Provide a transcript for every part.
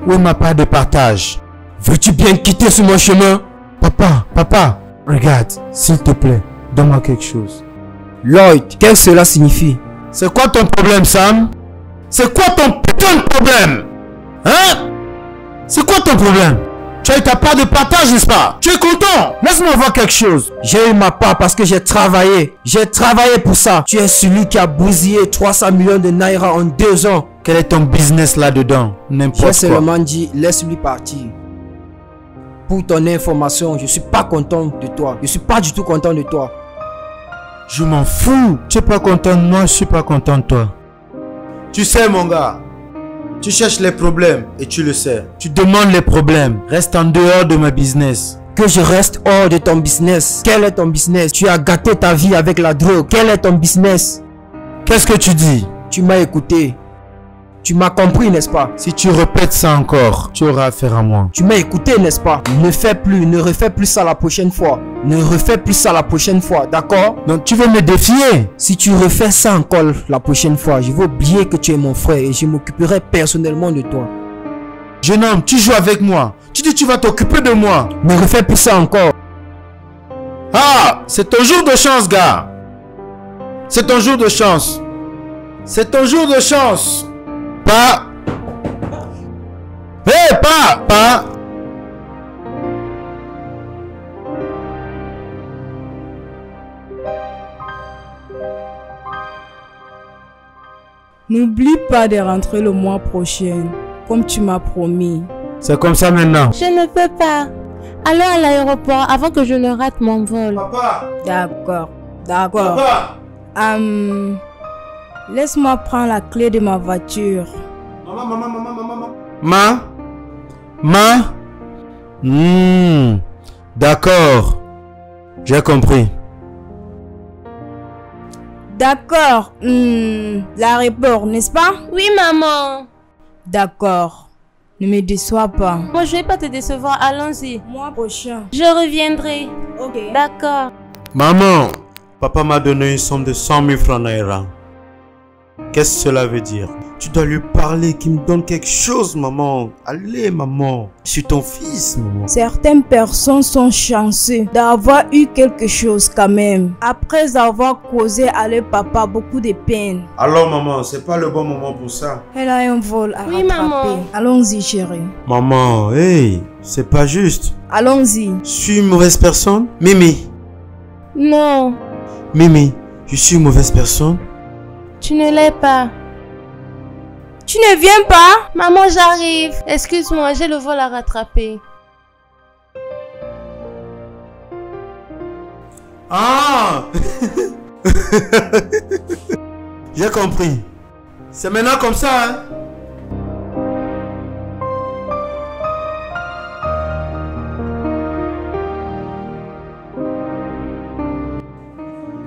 Où est ma part de partage? Veux-tu bien quitter sur mon chemin? Papa, regarde, s'il te plaît, donne-moi quelque chose. Lloyd, qu'est-ce que cela signifie? C'est quoi ton problème, Sam? C'est quoi ton putain de problème? Hein? C'est quoi ton problème? Tu as eu ta part de partage, n'est-ce pas? Tu es content? Laisse-moi voir quelque chose. J'ai eu ma part parce que j'ai travaillé. J'ai travaillé pour ça. Tu es celui qui a bousillé 300 millions de naira en 2 ans. Quel est ton business là-dedans? N'importe quoi. J'ai seulement dit, laisse-lui partir. Pour ton information, je suis pas content de toi. Je suis pas du tout content de toi. Je m'en fous. Tu es pas content de moi, je suis pas content de toi. Tu sais, mon gars, tu cherches les problèmes et tu le sais. Tu demandes les problèmes. Reste en dehors de ma business. Que je reste hors de ton business. Quel est ton business? Tu as gâté ta vie avec la drogue. Quel est ton business? Qu'est-ce que tu dis? Tu m'as écouté. Tu m'as compris, n'est-ce pas? Si tu répètes ça encore, tu auras affaire à moi. Tu m'as écouté, n'est-ce pas? Ne refais plus ça la prochaine fois. Ne refais plus ça la prochaine fois, d'accord? Donc tu veux me défier? Si tu refais ça encore la prochaine fois, je vais oublier que tu es mon frère et je m'occuperai personnellement de toi. Jeune homme, tu joues avec moi. Tu dis que tu vas t'occuper de moi. Ne refais plus ça encore. Ah, c'est ton jour de chance, gars. C'est ton jour de chance. C'est ton jour de chance. Pas. Hé, pas. N'oublie pas de rentrer le mois prochain, comme tu m'as promis. C'est comme ça maintenant. Je ne peux pas. Allons à l'aéroport avant que je ne rate mon vol. Papa. D'accord. Papa. Laisse-moi prendre la clé de ma voiture. Maman. D'accord. J'ai compris. D'accord. L'aéroport, n'est-ce pas? Oui, maman. D'accord. Ne me déçois pas. Moi, je vais pas te décevoir. Allons-y. Mois prochain. Je reviendrai. Ok. D'accord. Maman, papa m'a donné une somme de 100 000 francs naira. Qu'est-ce que cela veut dire? Tu dois lui parler, qu'il me donne quelque chose, maman. Allez, maman. Je suis ton fils, maman. Certaines personnes sont chanceuses d'avoir eu quelque chose quand même. Après avoir causé à leur papa beaucoup de peine. Alors, maman, c'est pas le bon moment pour ça. Elle a un vol à Oui, rattraper. maman. Allons-y, chérie. Maman, hey, c'est pas juste. Allons-y. Je suis une mauvaise personne? Mimi, Non, je suis une mauvaise personne? tu ne l'es pas. Tu ne viens pas? Maman, j'arrive. Excuse-moi, j'ai le vol à rattraper. Ah! J'ai compris. C'est maintenant comme ça, hein?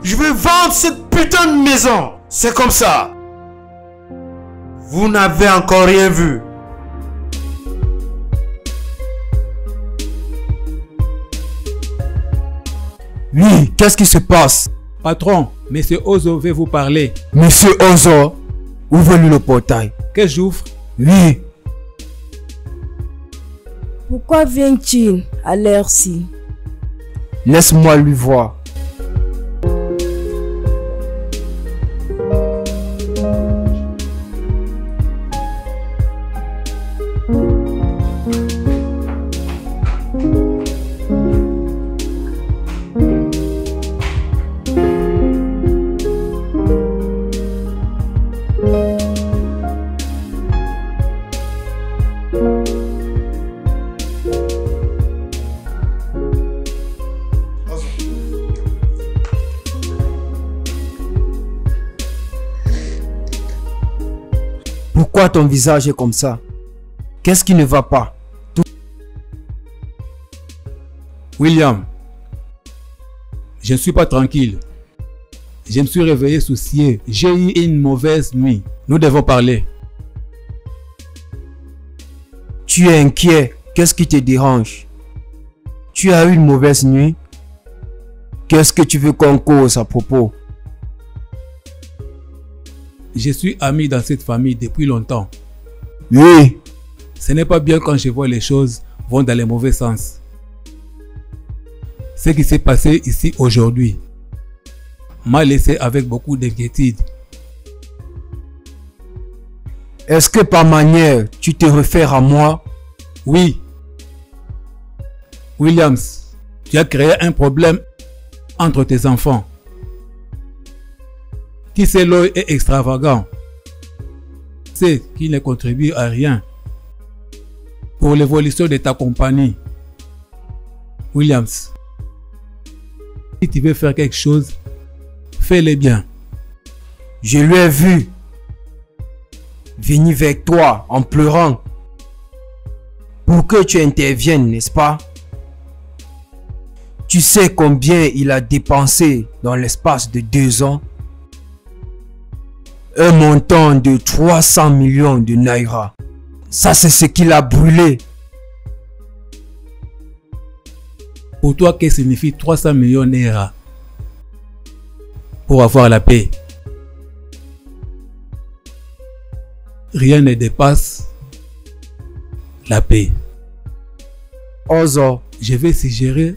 Je vais vendre cette putain de maison. C'est comme ça. Vous n'avez encore rien vu. Oui, qu'est-ce qui se passe? Patron, Monsieur Ozo veut vous parler. Monsieur Ozo, ouvre-lui le portail. Que j'ouvre? Oui. Pourquoi vient-il à l'heure-ci? Laisse-moi lui voir. Pourquoi ton visage est comme ça? Qu'est-ce qui ne va pas? William, je ne suis pas tranquille. Je me suis réveillé soucieux. J'ai eu une mauvaise nuit. Nous devons parler. Tu es inquiet. Qu'est-ce qui te dérange? Tu as eu une mauvaise nuit? Qu'est-ce que tu veux qu'on cause à propos? Je suis ami dans cette famille depuis longtemps. Oui, Ce n'est pas bien quand je vois les choses vont dans le mauvais sens. Ce qui s'est passé ici aujourd'hui m'a laissé avec beaucoup d'inquiétude. Est-ce que par manière, tu te réfères à moi? Oui. Williams, tu as créé un problème entre tes enfants. Kiseloy est extravagant. C'est qu'il ne contribue à rien pour l'évolution de ta compagnie. Williams, si tu veux faire quelque chose, fais-le bien. Je lui ai vu venir vers toi en pleurant pour que tu interviennes, n'est-ce pas? Tu sais combien il a dépensé dans l'espace de 2 ans? Un montant de 300 millions de naira. Ça, c'est ce qu'il a brûlé. Pour toi, qu'est-ce que signifie 300 millions de naira pour avoir la paix? Rien ne dépasse la paix. Ozo, Je vais suggérer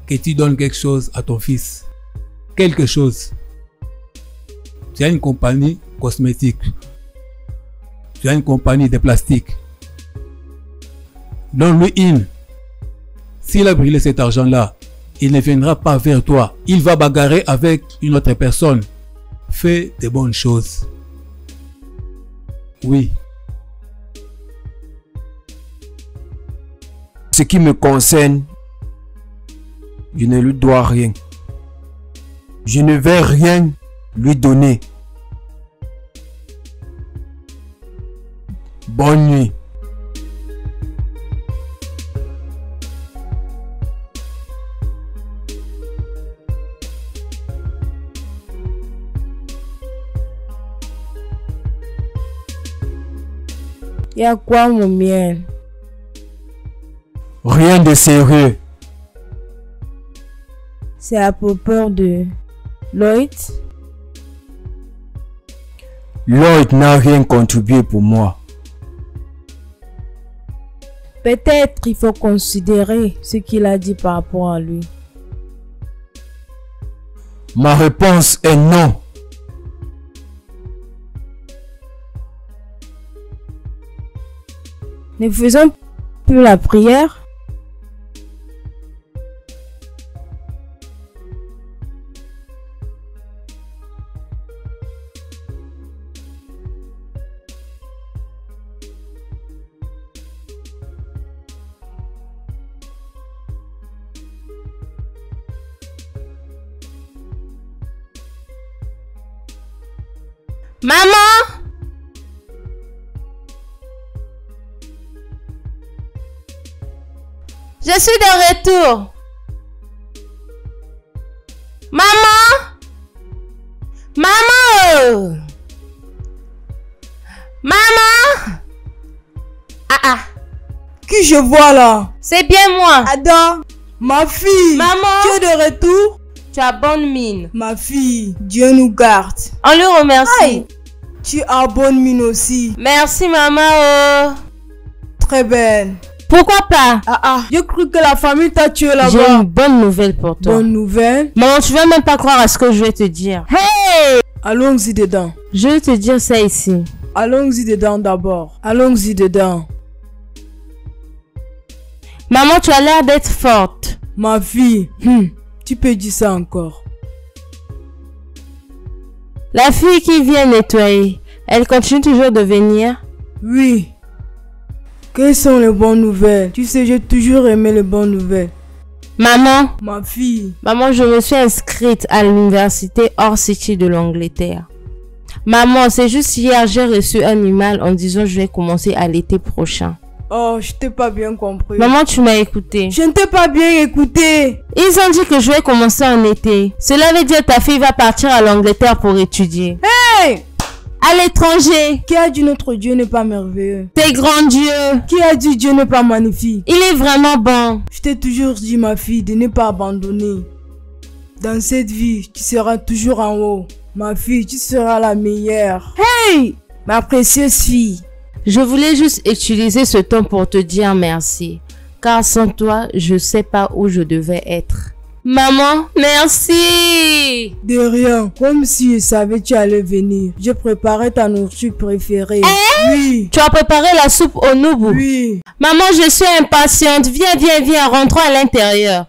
que tu donnes quelque chose à ton fils. Quelque chose. Tu as une compagnie cosmétique. Tu as une compagnie de plastique. Donne-lui une. S'il a brûlé cet argent-là, il ne viendra pas vers toi. Il va bagarrer avec une autre personne. Fais de bonnes choses. Oui. ce qui me concerne, je ne lui dois rien. Je ne vais rien lui donner. Bonne nuit. Y a quoi, mon miel? Rien de sérieux. C'est à propos de Lloyd? Lloyd n'a rien contribué pour moi. Peut-être il faut considérer ce qu'il a dit par rapport à lui. Ma réponse est non. Ne faisons plus la prière. Maman! Je suis de retour. Maman! Maman! Maman! Ah! Qui je vois là? C'est bien moi. Adam, ma fille. Maman! Tu es de retour? Tu as bonne mine. Ma fille, Dieu nous garde. On lui remercie. Aïe, tu as bonne mine aussi. Merci maman. Très belle. Pourquoi pas? J'ai cru que la famille t'a tué J'ai là-bas. une bonne nouvelle pour toi. Bonne nouvelle. Maman, tu vas même pas croire à ce que je vais te dire. Hey! Allons-y dedans. Je vais te dire ça ici. Allons-y dedans d'abord. Allons-y dedans. Maman, tu as l'air d'être forte. Ma fille, tu peux dire ça encore. La fille qui vient nettoyer, elle continue toujours de venir? Oui. Quelles sont les bonnes nouvelles? Tu sais, j'ai toujours aimé les bonnes nouvelles. Maman, Ma fille. maman, je me suis inscrite à l'université Hors City de l'Angleterre. Maman, c'est juste hier, j'ai reçu un email en disant que je vais commencer à l'été prochain. Oh, je t'ai pas bien compris. Maman, tu m'as écouté. Je ne t'ai pas bien écouté. Ils ont dit que je vais commencer en été. Cela veut dire que ta fille va partir à l'Angleterre pour étudier. Hey! À l'étranger. Qui a dit notre Dieu n'est pas merveilleux? T'es grand Dieu. Qui a dit Dieu n'est pas magnifique? Il est vraiment bon. Je t'ai toujours dit, ma fille, de ne pas abandonner. Dans cette vie, tu seras toujours en haut. Ma fille, tu seras la meilleure. Hey! Ma précieuse fille. Je voulais juste utiliser ce temps pour te dire merci. Car sans toi, je sais pas où je devais être. Maman, merci! De rien, comme si je savais que tu allais venir. Je préparais ta nourriture préférée. Oui. Tu as préparé la soupe au noubou? Oui. Maman, je suis impatiente. Viens, viens, viens, rentrons à l'intérieur.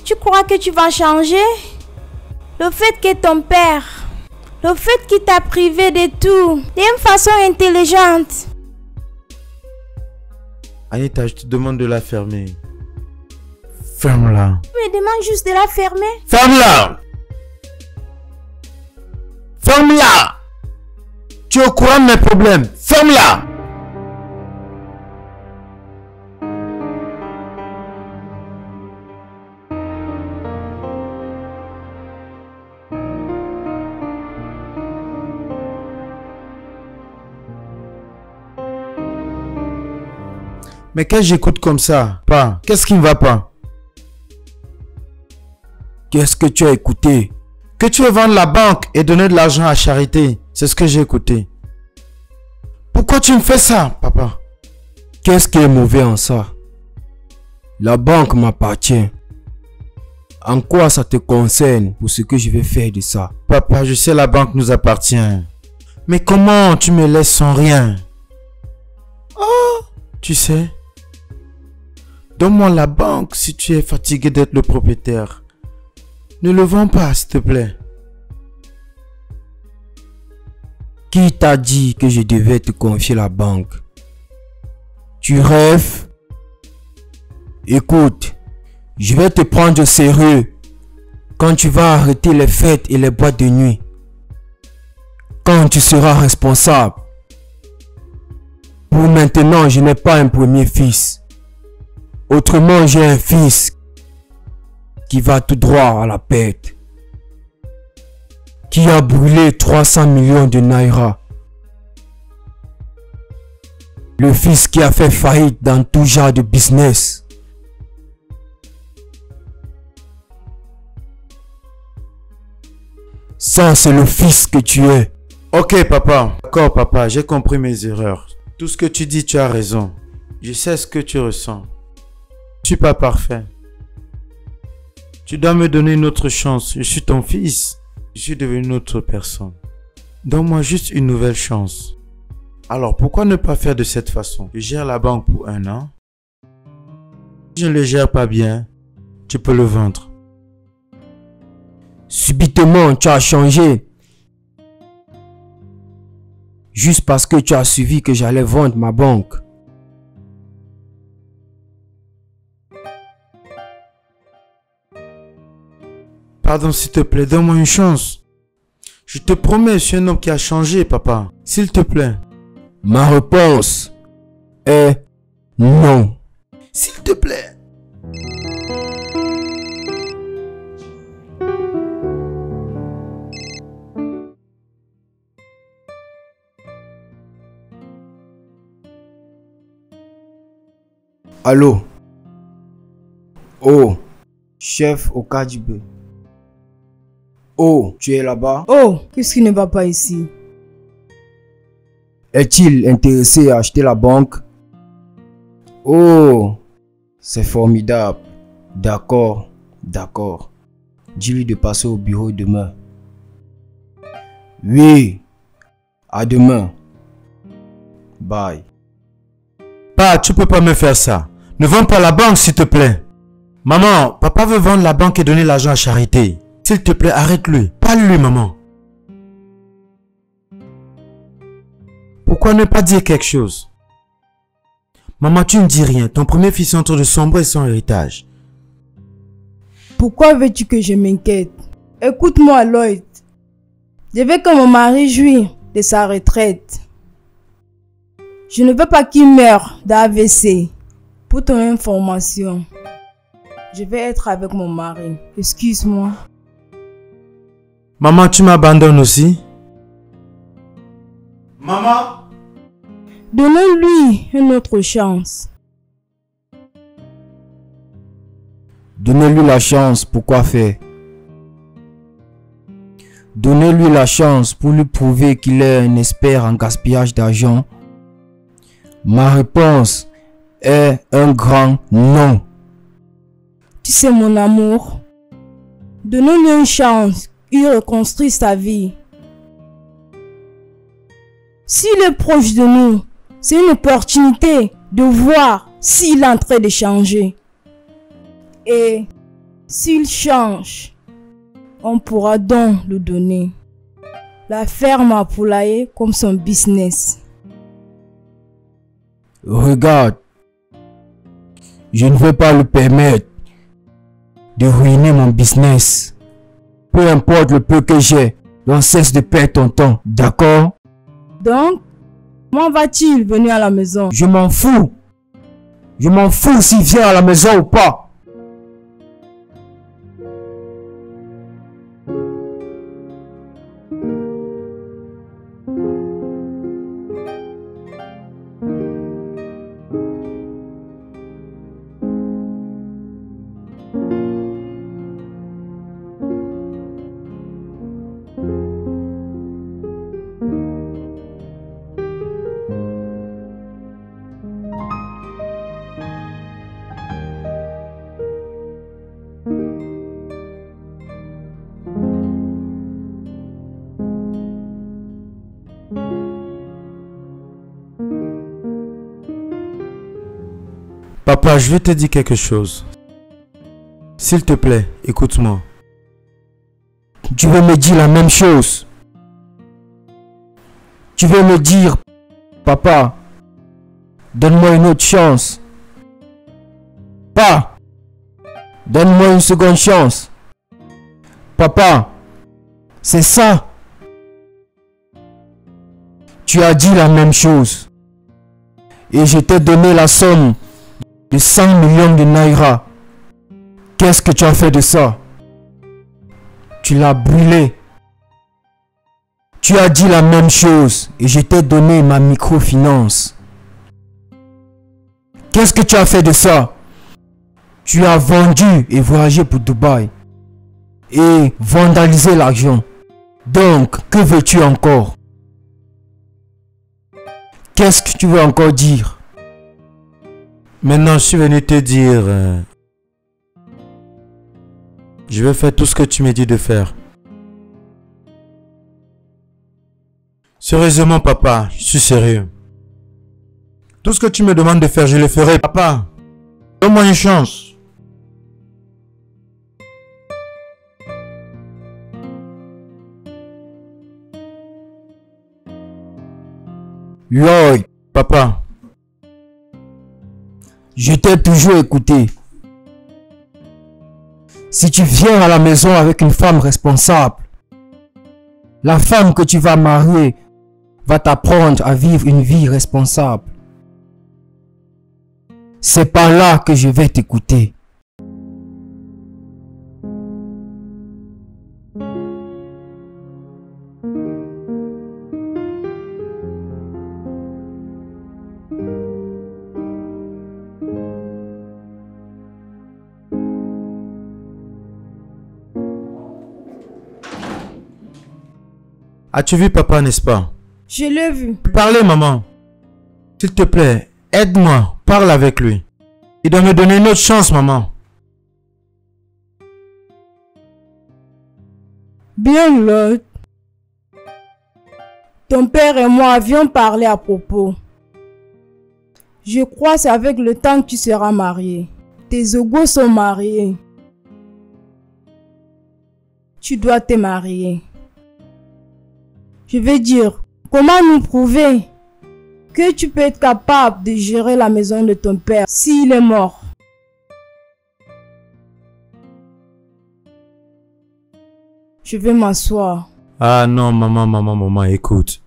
Tu crois que tu vas changer? Le fait que ton père, le fait qu'il t'a privé de tout, d'une façon intelligente. Anita, je te demande de la fermer. Ferme-la. Tu me demandes juste de la fermer? Ferme-la! Ferme-la! Tu es au courant de mes problèmes. Ferme-la! Mais qu'est-ce que j'écoute comme ça? Pas. Qu'est-ce qui ne va pas? Qu'est-ce que tu as écouté? Que tu veux vendre la banque et donner de l'argent à charité. C'est ce que j'ai écouté. Pourquoi tu me fais ça, papa? Qu'est-ce qui est mauvais en ça? La banque m'appartient. En quoi ça te concerne pour ce que je vais faire de ça? Papa, je sais la banque nous appartient. Mais comment tu me laisses sans rien? Oh, tu sais. Donne-moi la banque si tu es fatigué d'être le propriétaire. Ne le vends pas, s'il te plaît. Qui t'a dit que je devais te confier la banque? Tu rêves? Écoute, je vais te prendre au sérieux quand tu vas arrêter les fêtes et les boîtes de nuit. Quand tu seras responsable. Pour maintenant, je n'ai pas un premier fils. Autrement, j'ai un fils qui va tout droit à la perte. Qui a brûlé 300 millions de naira. Le fils qui a fait faillite dans tout genre de business. Ça, c'est le fils que tu es. Ok, papa. D'accord, papa. J'ai compris mes erreurs. Tout ce que tu dis, tu as raison. Je sais ce que tu ressens. Je ne suis pas parfait. Tu dois me donner une autre chance. Je suis ton fils. Je suis devenu une autre personne. Donne-moi juste une nouvelle chance. Alors, pourquoi ne pas faire de cette façon? Je gère la banque pour 1 an. Si je ne le gère pas bien, tu peux le vendre. Subitement, tu as changé. Juste parce que tu as suivi que j'allais vendre ma banque. Pardon, s'il te plaît, donne-moi une chance. Je te promets, je suis un homme qui a changé, papa. S'il te plaît. Ma réponse est non. S'il te plaît. Allô? Oh, chef au KGB. Oh, tu es là-bas? Oh, qu'est-ce qui ne va pas ici? Est-il intéressé à acheter la banque? Oh, c'est formidable. D'accord, d'accord. Dis-lui de passer au bureau demain. Oui, à demain. Bye. Pas, tu peux pas me faire ça. Ne vends pas la banque, s'il te plaît. Maman, papa veut vendre la banque et donner l'argent à charité. S'il te plaît, arrête-lui. Parle-lui, maman. Pourquoi ne pas dire quelque chose? Maman, tu ne dis rien. Ton premier fils est en train de sombrer son héritage. Pourquoi veux-tu que je m'inquiète? Écoute-moi, Lloyd. Je veux que mon mari jouisse de sa retraite. Je ne veux pas qu'il meure d'AVC. Pour ton information, je vais être avec mon mari. Excuse-moi. Maman, tu m'abandonnes aussi? Maman? Donnons-lui une autre chance. Donnez-lui la chance, pourquoi faire? Donnez-lui la chance pour lui prouver qu'il est un expert en gaspillage d'argent. Ma réponse est un grand non. Tu sais mon amour, donnons-lui une chance, il reconstruit sa vie. S'il est proche de nous, c'est une opportunité de voir s'il est en train de changer. Et s'il change, on pourra donc le donner. La ferme à poulailler comme son business. Regarde, je ne vais pas le permettre de ruiner mon business. Peu importe le peu que j'ai, on cesse de perdre ton temps, d'accord? Donc, comment va-t-il venir à la maison? Je m'en fous. Je m'en fous s'il vient à la maison ou pas. Papa, je vais te dire quelque chose. S'il te plaît, écoute-moi. Tu veux me dire la même chose? Tu veux me dire, papa, donne-moi une autre chance. Pas, donne-moi une seconde chance. Papa, c'est ça. Tu as dit la même chose. Et je t'ai donné la somme de 100 millions de naira. Qu'est-ce que tu as fait de ça? Tu l'as brûlé. Tu as dit la même chose et je t'ai donné ma microfinance. Qu'est-ce que tu as fait de ça? Tu as vendu et voyagé pour Dubaï et vandalisé l'argent. Donc, que veux-tu encore? Qu'est-ce que tu veux encore dire? Maintenant, je suis venu te dire... je vais faire tout ce que tu me dis de faire. Sérieusement, papa, je suis sérieux. Tout ce que tu me demandes de faire, je le ferai. Papa, donne-moi une chance. Lloyd, Papa, je t'ai toujours écouté. Si tu viens à la maison avec une femme responsable, la femme que tu vas marier va t'apprendre à vivre une vie responsable. C'est par là que je vais t'écouter. as-tu vu papa, n'est-ce pas? Je l'ai vu. Parlez, maman. S'il te plaît, aide-moi. Parle avec lui. Il doit me donner une autre chance, maman. Bien, Lloyd. Ton père et moi avions parlé à propos. Je crois que c'est avec le temps que tu seras marié. Tes égaux sont mariés. Tu dois te marier. Je veux dire, comment nous prouver que tu peux être capable de gérer la maison de ton père s'il est mort? Je vais m'asseoir. Ah non, maman, écoute.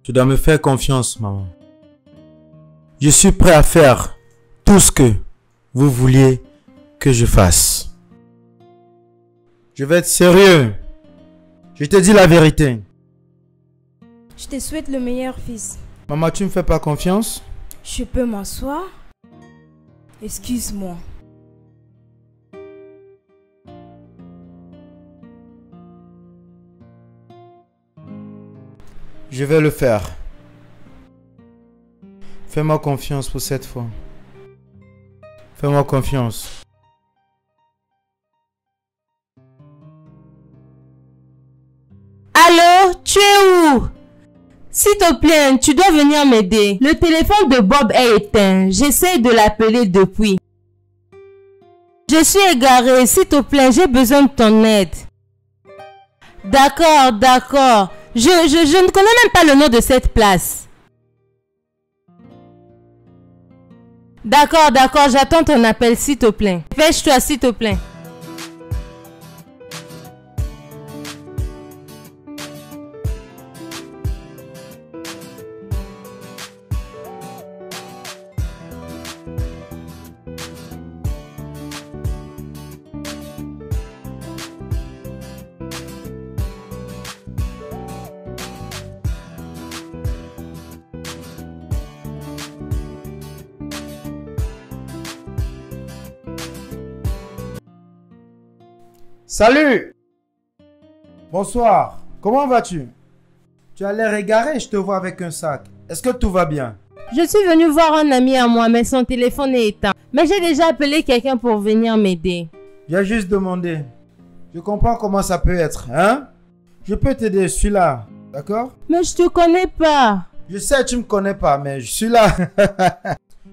Tu dois me faire confiance, maman. Je suis prêt à faire tout ce que vous vouliez que je fasse. Je vais être sérieux. Je te dis la vérité. Je te souhaite le meilleur, fils. Maman, tu me fais pas confiance? Je peux m'asseoir? Excuse-moi. Je vais le faire. Fais-moi confiance pour cette fois. Fais-moi confiance. Allô, tu es où? S'il te plaît, tu dois venir m'aider. Le téléphone de Bob est éteint. J'essaie de l'appeler depuis. Je suis égarée. S'il te plaît, j'ai besoin de ton aide. D'accord, d'accord. Je ne connais même pas le nom de cette place. D'accord, d'accord. J'attends ton appel, s'il te plaît. Dépêche-toi, s'il te plaît. Salut! Bonsoir. Comment vas-tu? Tu as l'air égaré, je te vois avec un sac. Est-ce que tout va bien? Je suis venue voir un ami à moi, mais son téléphone est éteint. Mais j'ai déjà appelé quelqu'un pour venir m'aider. J'ai juste demandé. Je comprends comment ça peut être, hein? Je peux t'aider, je suis là. D'accord? Mais je te connais pas. Je sais, tu me connais pas, mais je suis là.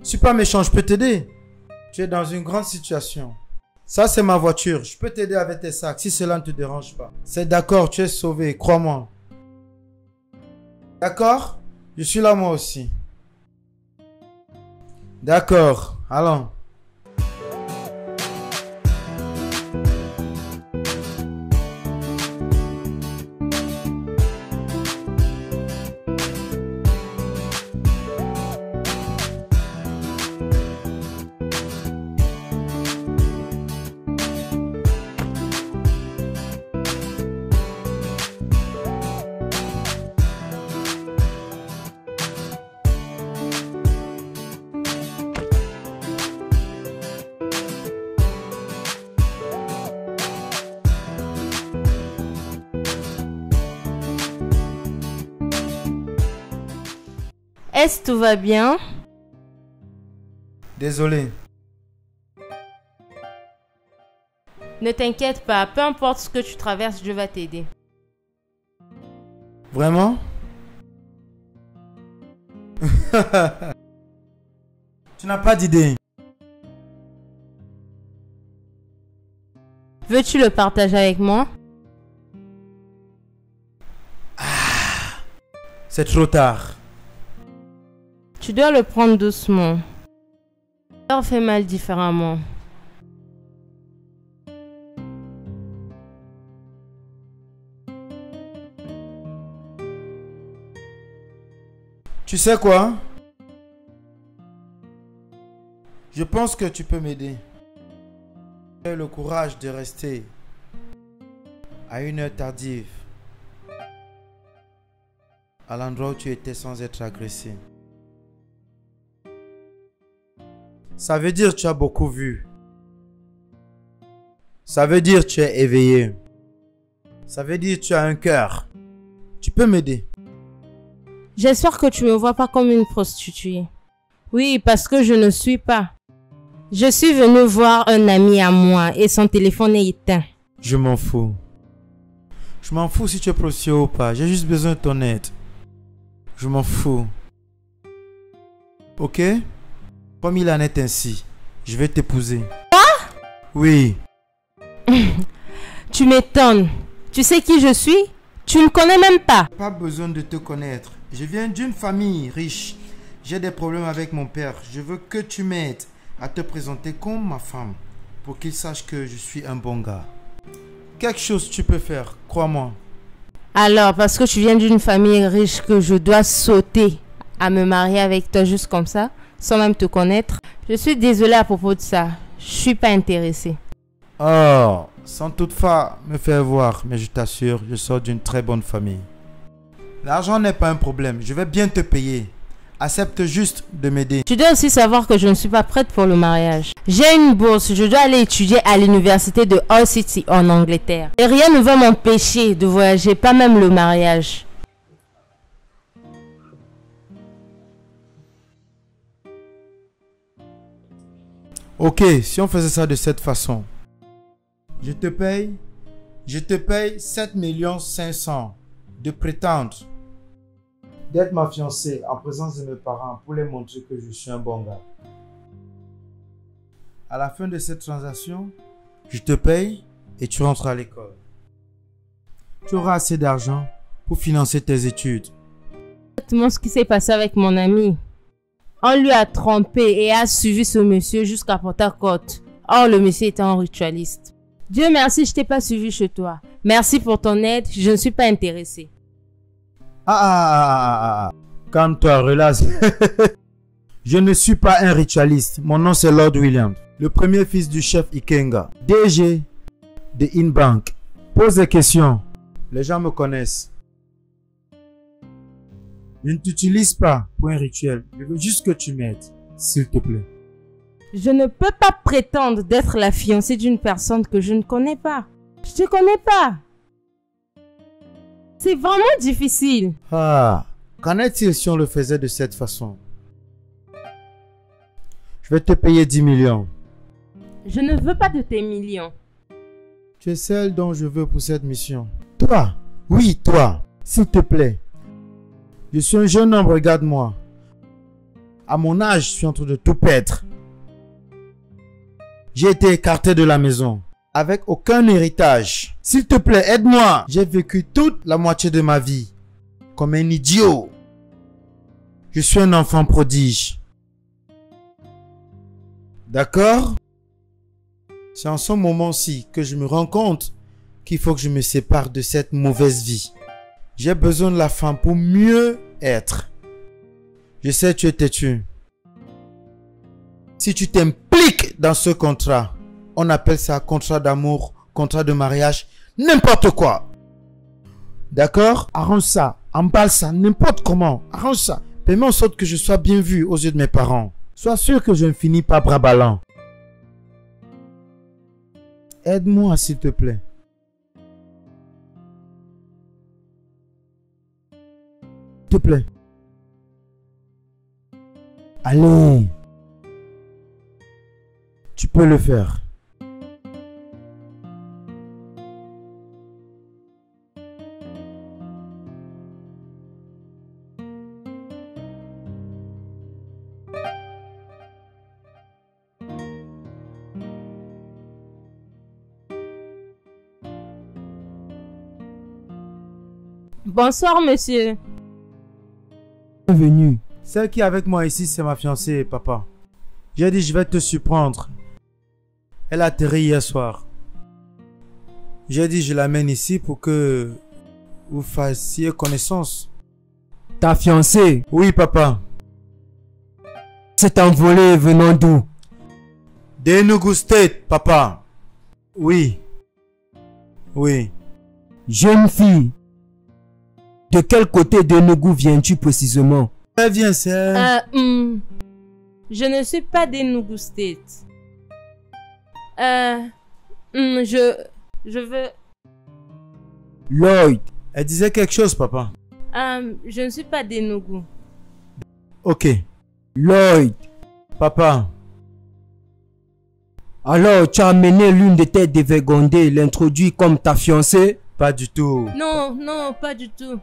Je suis pas méchant, je peux t'aider. Tu es dans une grande situation. Ça, c'est ma voiture. Je peux t'aider avec tes sacs, si cela ne te dérange pas. C'est d'accord, tu es sauvé, crois-moi. D'accord? Je suis là moi aussi. D'accord, allons. Est-ce que tout va bien? Désolé. Ne t'inquiète pas, peu importe ce que tu traverses, je vais t'aider. Vraiment? Tu n'as pas d'idée. Veux-tu le partager avec moi? C'est trop tard. Tu dois le prendre doucement. Ça fait mal différemment. Tu sais quoi? Je pense que tu peux m'aider. J'ai le courage de rester à une heure tardive à l'endroit où tu étais sans être agressé. Ça veut dire que tu as beaucoup vu. Ça veut dire que tu es éveillé. Ça veut dire que tu as un cœur. Tu peux m'aider. J'espère que tu me vois pas comme une prostituée. Oui, parce que je ne suis pas. Je suis venue voir un ami à moi et son téléphone est éteint. Je m'en fous. Je m'en fous si tu es prostituée ou pas. J'ai juste besoin de ton aide. Je m'en fous. Ok? Comme il en est ainsi, je vais t'épouser. Quoi? Oui. Tu m'étonnes. Tu sais qui je suis? Tu ne me connais même pas. Pas besoin de te connaître. Je viens d'une famille riche. J'ai des problèmes avec mon père. Je veux que tu m'aides à te présenter comme ma femme pour qu'il sache que je suis un bon gars. Quelque chose tu peux faire, crois-moi. Alors, parce que tu viens d'une famille riche que je dois sauter à me marier avec toi juste comme ça, sans même te connaître, je suis désolée à propos de ça. Je suis pas intéressée. Oh, sans toutefois me faire voir, mais je t'assure, je sors d'une très bonne famille. L'argent n'est pas un problème, je vais bien te payer. Accepte juste de m'aider. Tu dois aussi savoir que je ne suis pas prête pour le mariage. J'ai une bourse, je dois aller étudier à l'université de Hull City en Angleterre. Et rien ne va m'empêcher de voyager, pas même le mariage. Ok, si on faisait ça de cette façon. Je te paye 7 500 000 de prétendre d'être ma fiancée en présence de mes parents pour les montrer que je suis un bon gars. À la fin de cette transaction, je te paye et tu rentres à l'école. Tu auras assez d'argent pour financer tes études. Exactement ce qui s'est passé avec mon ami. On lui a trompé et a suivi ce monsieur jusqu'à Port Harcourt. Or, le monsieur était un ritualiste. Dieu merci, je t'ai pas suivi chez toi. Merci pour ton aide, je ne suis pas intéressée. Calme-toi, relax. Je ne suis pas un ritualiste. Mon nom c'est Lord William, le premier fils du chef Ikenga, DG de Inbank. Pose des questions. Les gens me connaissent. Je ne t'utilise pas pour un rituel. Je veux juste que tu m'aides, s'il te plaît. Je ne peux pas prétendre d'être la fiancée d'une personne que je ne connais pas. Je te connais pas. C'est vraiment difficile. Qu'en est-il si on le faisait de cette façon? Je vais te payer 10 millions. Je ne veux pas de tes millions. Tu es celle dont je veux pour cette mission. Toi, oui, toi, s'il te plaît. Je suis un jeune homme, regarde-moi. À mon âge, je suis en train de tout perdre. J'ai été écarté de la maison, avec aucun héritage. S'il te plaît, aide-moi. J'ai vécu toute la moitié de ma vie comme un idiot. Je suis un enfant prodige. D'accord? C'est en ce moment-ci que je me rends compte qu'il faut que je me sépare de cette mauvaise vie. J'ai besoin de la femme pour mieux être. Je sais, tu es têtu. Si tu t'impliques dans ce contrat, on appelle ça contrat d'amour, contrat de mariage, n'importe quoi. D'accord? Arrange ça, emballe ça, n'importe comment. Arrange ça. Fais-moi en sorte que je sois bien vu aux yeux de mes parents. Sois sûr que je ne finis pas bras ballants. Aide-moi, s'il te plaît. S'il te plaît. Allez. Tu peux le faire. Bonsoir, monsieur. Bienvenue. Celle qui est avec moi ici, c'est ma fiancée, papa. J'ai dit, je vais te surprendre. Elle a atterri hier soir. J'ai dit, je l'amène ici pour que vous fassiez connaissance. Ta fiancée Oui, papa. s'est envolée venant d'où? d'Enugu State, papa. Oui. Oui. Jeune fille, de quel côté d'Enugu viens-tu précisément? Elle vient, c'est... Je ne suis pas d'Enugu State. Je veux... Lloyd, Elle disait quelque chose, papa. je ne suis pas d'Enugu. Ok. Lloyd. Papa. Alors, tu as amené l'une de tes dévergondées, l'introduit comme ta fiancée? Pas du tout. Non, non, pas du tout.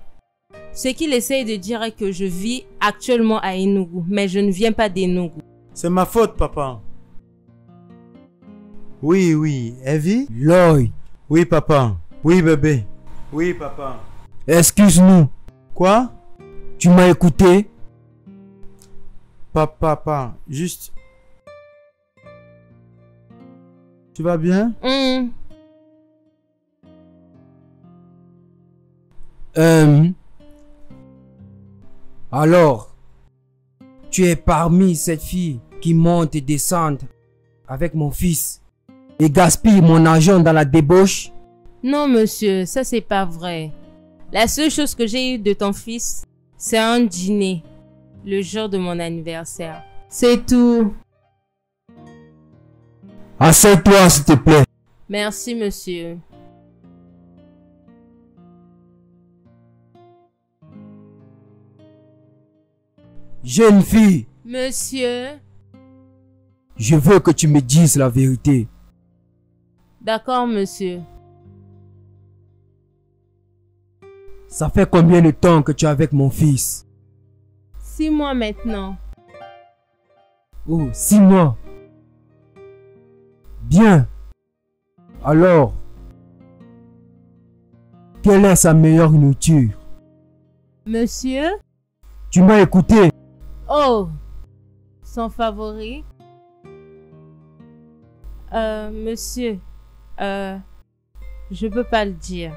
Ce qu'il essaye de dire est que je vis actuellement à Enugu, mais je ne viens pas d'Enugu. C'est ma faute, papa. Oui, oui. Elle vit? Lloyd, Oui, papa. Oui, bébé. Oui, papa. excuse-nous, Quoi? tu m'as écouté? Papa, juste... Tu vas bien? Alors, tu es parmi cette fille qui monte et descend avec mon fils et gaspille mon argent dans la débauche? Non, monsieur, ça c'est pas vrai. La seule chose que j'ai eue de ton fils, c'est un dîner, le jour de mon anniversaire. C'est tout. Assieds-toi, s'il te plaît. Merci, monsieur. Jeune fille, Monsieur. je veux que tu me dises la vérité. D'accord, monsieur. Ça fait combien de temps que tu es avec mon fils? 6 mois maintenant. Oh, 6 mois. Bien. Alors, quelle est sa meilleure nourriture? Monsieur? Tu m'as écouté? Oh! Son favori? Monsieur, je peux pas le dire.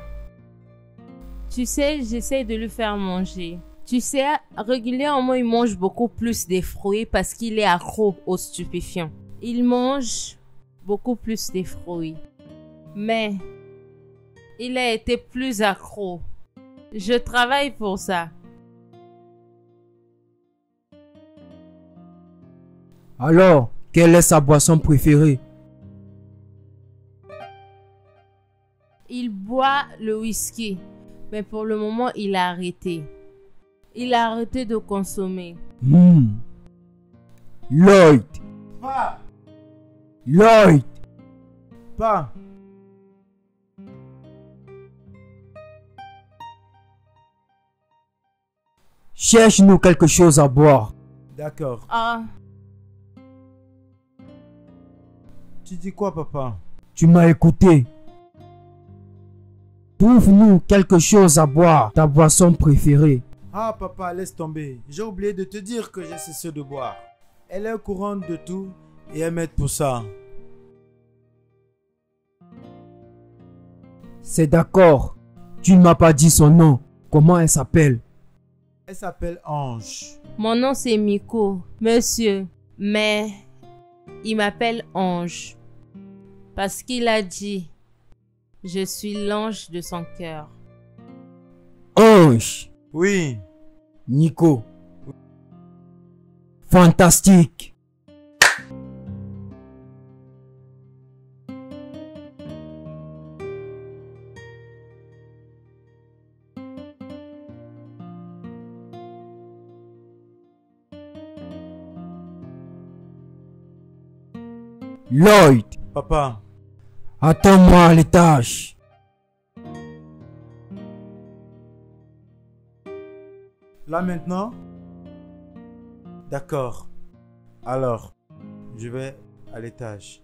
Tu sais, j'essaie de lui faire manger. Tu sais, régulièrement, il mange beaucoup plus des fruits parce qu'il est accro aux stupéfiants. Il mange beaucoup plus des fruits. Mais, il a été plus accro. Je travaille pour ça. Alors, quelle est sa boisson préférée? Il boit le whisky, mais pour le moment, il a arrêté. Il a arrêté de consommer. Lloyd. Pas. Lloyd. Pas. Cherche-nous quelque chose à boire. D'accord. Ah, Tu dis quoi, papa? Tu m'as écouté. Trouve-nous quelque chose à boire, ta boisson préférée. Ah, papa, laisse tomber. J'ai oublié de te dire que j'ai cessé de boire. Elle est au courant de tout et elle m'aide pour ça. C'est d'accord. Tu ne m'as pas dit son nom. Comment elle s'appelle? Elle s'appelle Ange. mon nom c'est Miko, monsieur. Mais, il m'appelle Ange. Parce qu'il a dit, je suis l'ange de son cœur. Ange. Oui. Nico. Fantastique. Lloyd, Papa. attends-moi à l'étage. Là maintenant? D'accord. Alors, je vais à l'étage.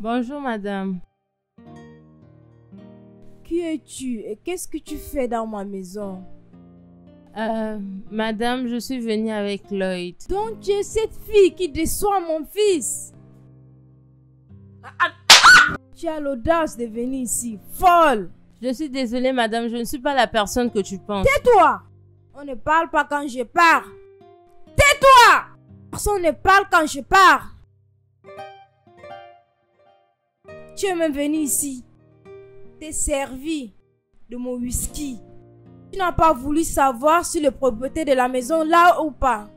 Bonjour, madame. Qui es-tu et qu'est-ce que tu fais dans ma maison? Madame, je suis venue avec Lloyd. Donc tu es cette fille qui déçoit mon fils. Tu as l'audace de venir ici, folle. Je suis désolée, madame, je ne suis pas la personne que tu penses. Tais-toi. On ne parle pas quand je pars. Tais-toi. Personne ne parle quand je pars. Tu es même venu ici. T'es servi de mon whisky. Tu n'as pas voulu savoir si le propriétaire de la maison là ou pas.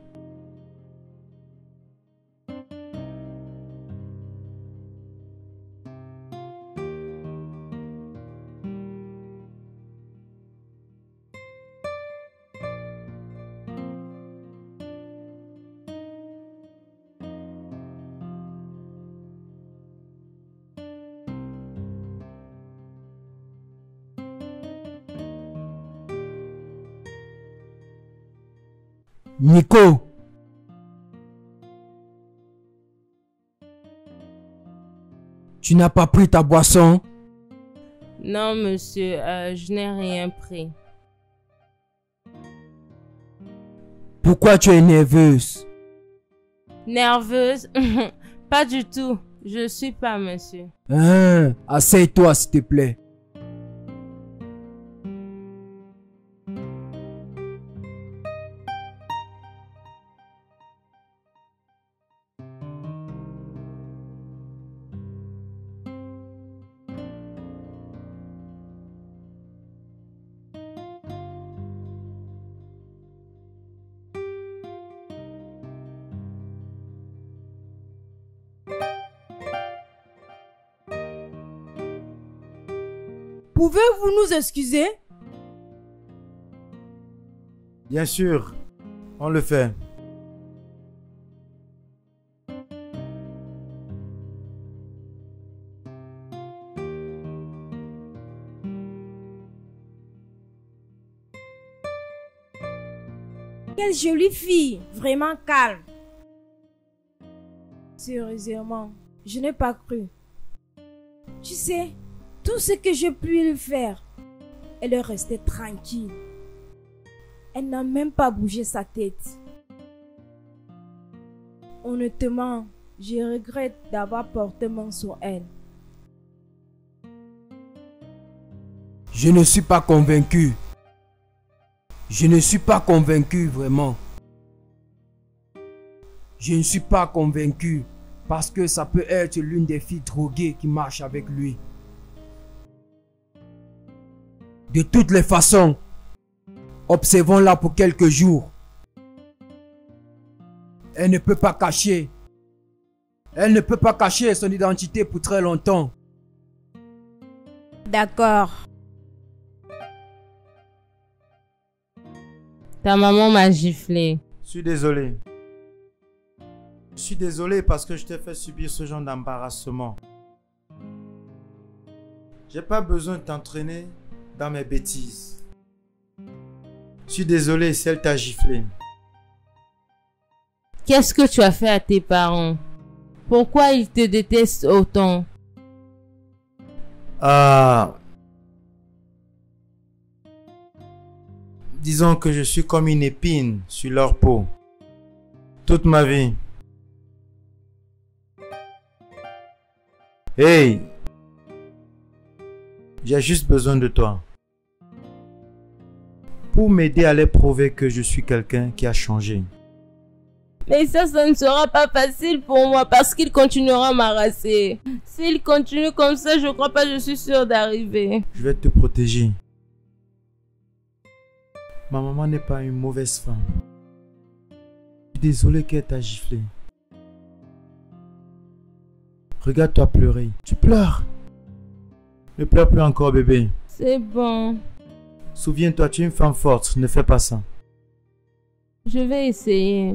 Nico, tu n'as pas pris ta boisson? Non, monsieur, je n'ai rien pris. Pourquoi tu es nerveuse? Nerveuse? Pas du tout. Je suis pas, monsieur. Hein, assieds-toi s'il te plaît. Pouvez-vous nous excuser? Bien sûr, on le fait. Quelle jolie fille, vraiment calme. Sérieusement, je n'ai pas cru. Tu sais, tout ce que j'ai pu lui faire, elle est restée tranquille. Elle n'a même pas bougé sa tête. Honnêtement, je regrette d'avoir porté main sur elle. Je ne suis pas convaincu. Je ne suis pas convaincu vraiment. Je ne suis pas convaincu parce que ça peut être l'une des filles droguées qui marche avec lui. De toutes les façons, observons-la pour quelques jours. Elle ne peut pas cacher. Elle ne peut pas cacher son identité pour très longtemps. D'accord. Ta maman m'a giflé. Je suis désolé. Je suis désolé parce que je t'ai fait subir ce genre d'embarrassement. J'ai pas besoin de t'entraîner dans mes bêtises. Je suis désolé si elle t'a giflé. Qu'est-ce que tu as fait à tes parents? Pourquoi ils te détestent autant? Disons que je suis comme une épine sur leur peau. Toute ma vie. Hey! J'ai juste besoin de toi. Pour m'aider à leur prouver que je suis quelqu'un qui a changé. Mais ça ne sera pas facile pour moi parce qu'il continuera à m'harasser. S'il continue comme ça, je crois pas que je suis sûre d'arriver. Je vais te protéger. Ma maman n'est pas une mauvaise femme. Je suis désolé qu'elle t'a giflé. Regarde-toi pleurer. Tu pleures. Ne pleure plus encore, bébé. C'est bon. Souviens-toi, tu es une femme forte. Ne fais pas ça. Je vais essayer.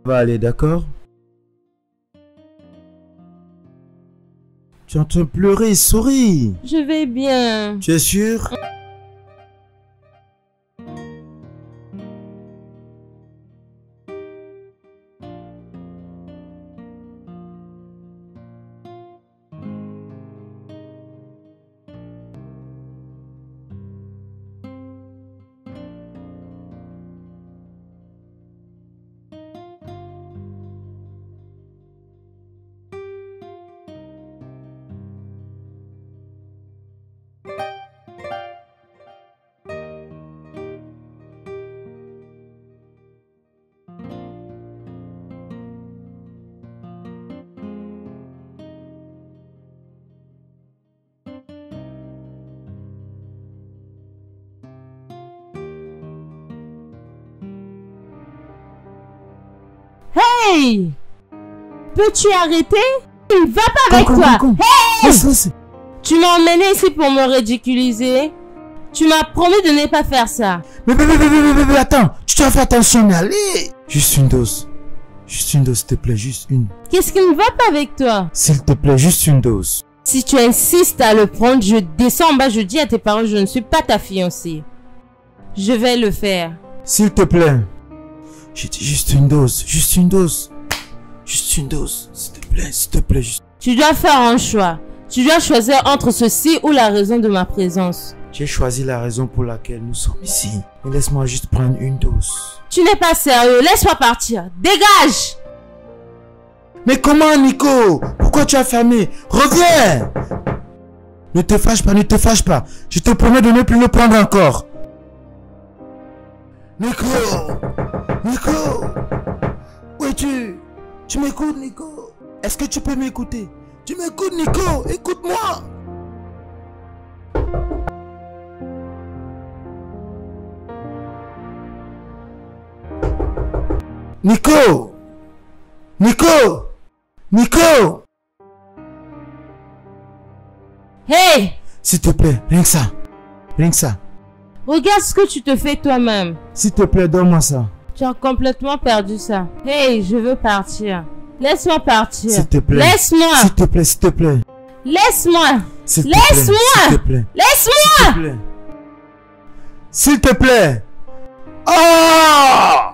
Ça va aller, d'accord? Tu es en train de pleurer, souris. Je vais bien. Tu es sûr? Hey! Peux-tu arrêter? Il ne va pas avec toi. Hey! Tu m'as emmené ici pour me ridiculiser. Tu m'as promis de ne pas faire ça. Mais attends, tu dois faire attention, mais allez. Juste une dose. Juste une dose, s'il te plaît, juste une. Qu'est-ce qui ne va pas avec toi? S'il te plaît, juste une dose. Si tu insistes à le prendre, je descends en bas, je dis à tes parents, je ne suis pas ta fiancée. Je vais le faire. S'il te plaît. J'ai dit juste une dose, juste une dose. Juste une dose, s'il te plaît, juste. Tu dois faire un choix. Tu dois choisir entre ceci ou la raison de ma présence. J'ai choisi la raison pour laquelle nous sommes ici. Mais laisse-moi juste prendre une dose. Tu n'es pas sérieux, laisse-moi partir. Dégage! Mais comment, Nico? Pourquoi tu as fermé? Reviens! Ne te fâche pas, ne te fâche pas. Je te promets de ne plus le prendre encore. Nico! Nico! Où es-tu? Tu m'écoutes, Nico? Est-ce que tu peux m'écouter? Tu m'écoutes, Nico? Écoute-moi! Nico! Nico! Nico! Hey! S'il te plaît, rien que ça. Rien que ça. Regarde ce que tu te fais toi-même. S'il te plaît, donne-moi ça. Tu as complètement perdu ça. Hey, je veux partir. Laisse-moi partir. S'il te plaît. Laisse-moi. S'il te plaît, s'il te plaît. Laisse-moi. S'il te plaît. Laisse-moi. S'il te plaît. Laisse-moi. S'il te plaît. Oh!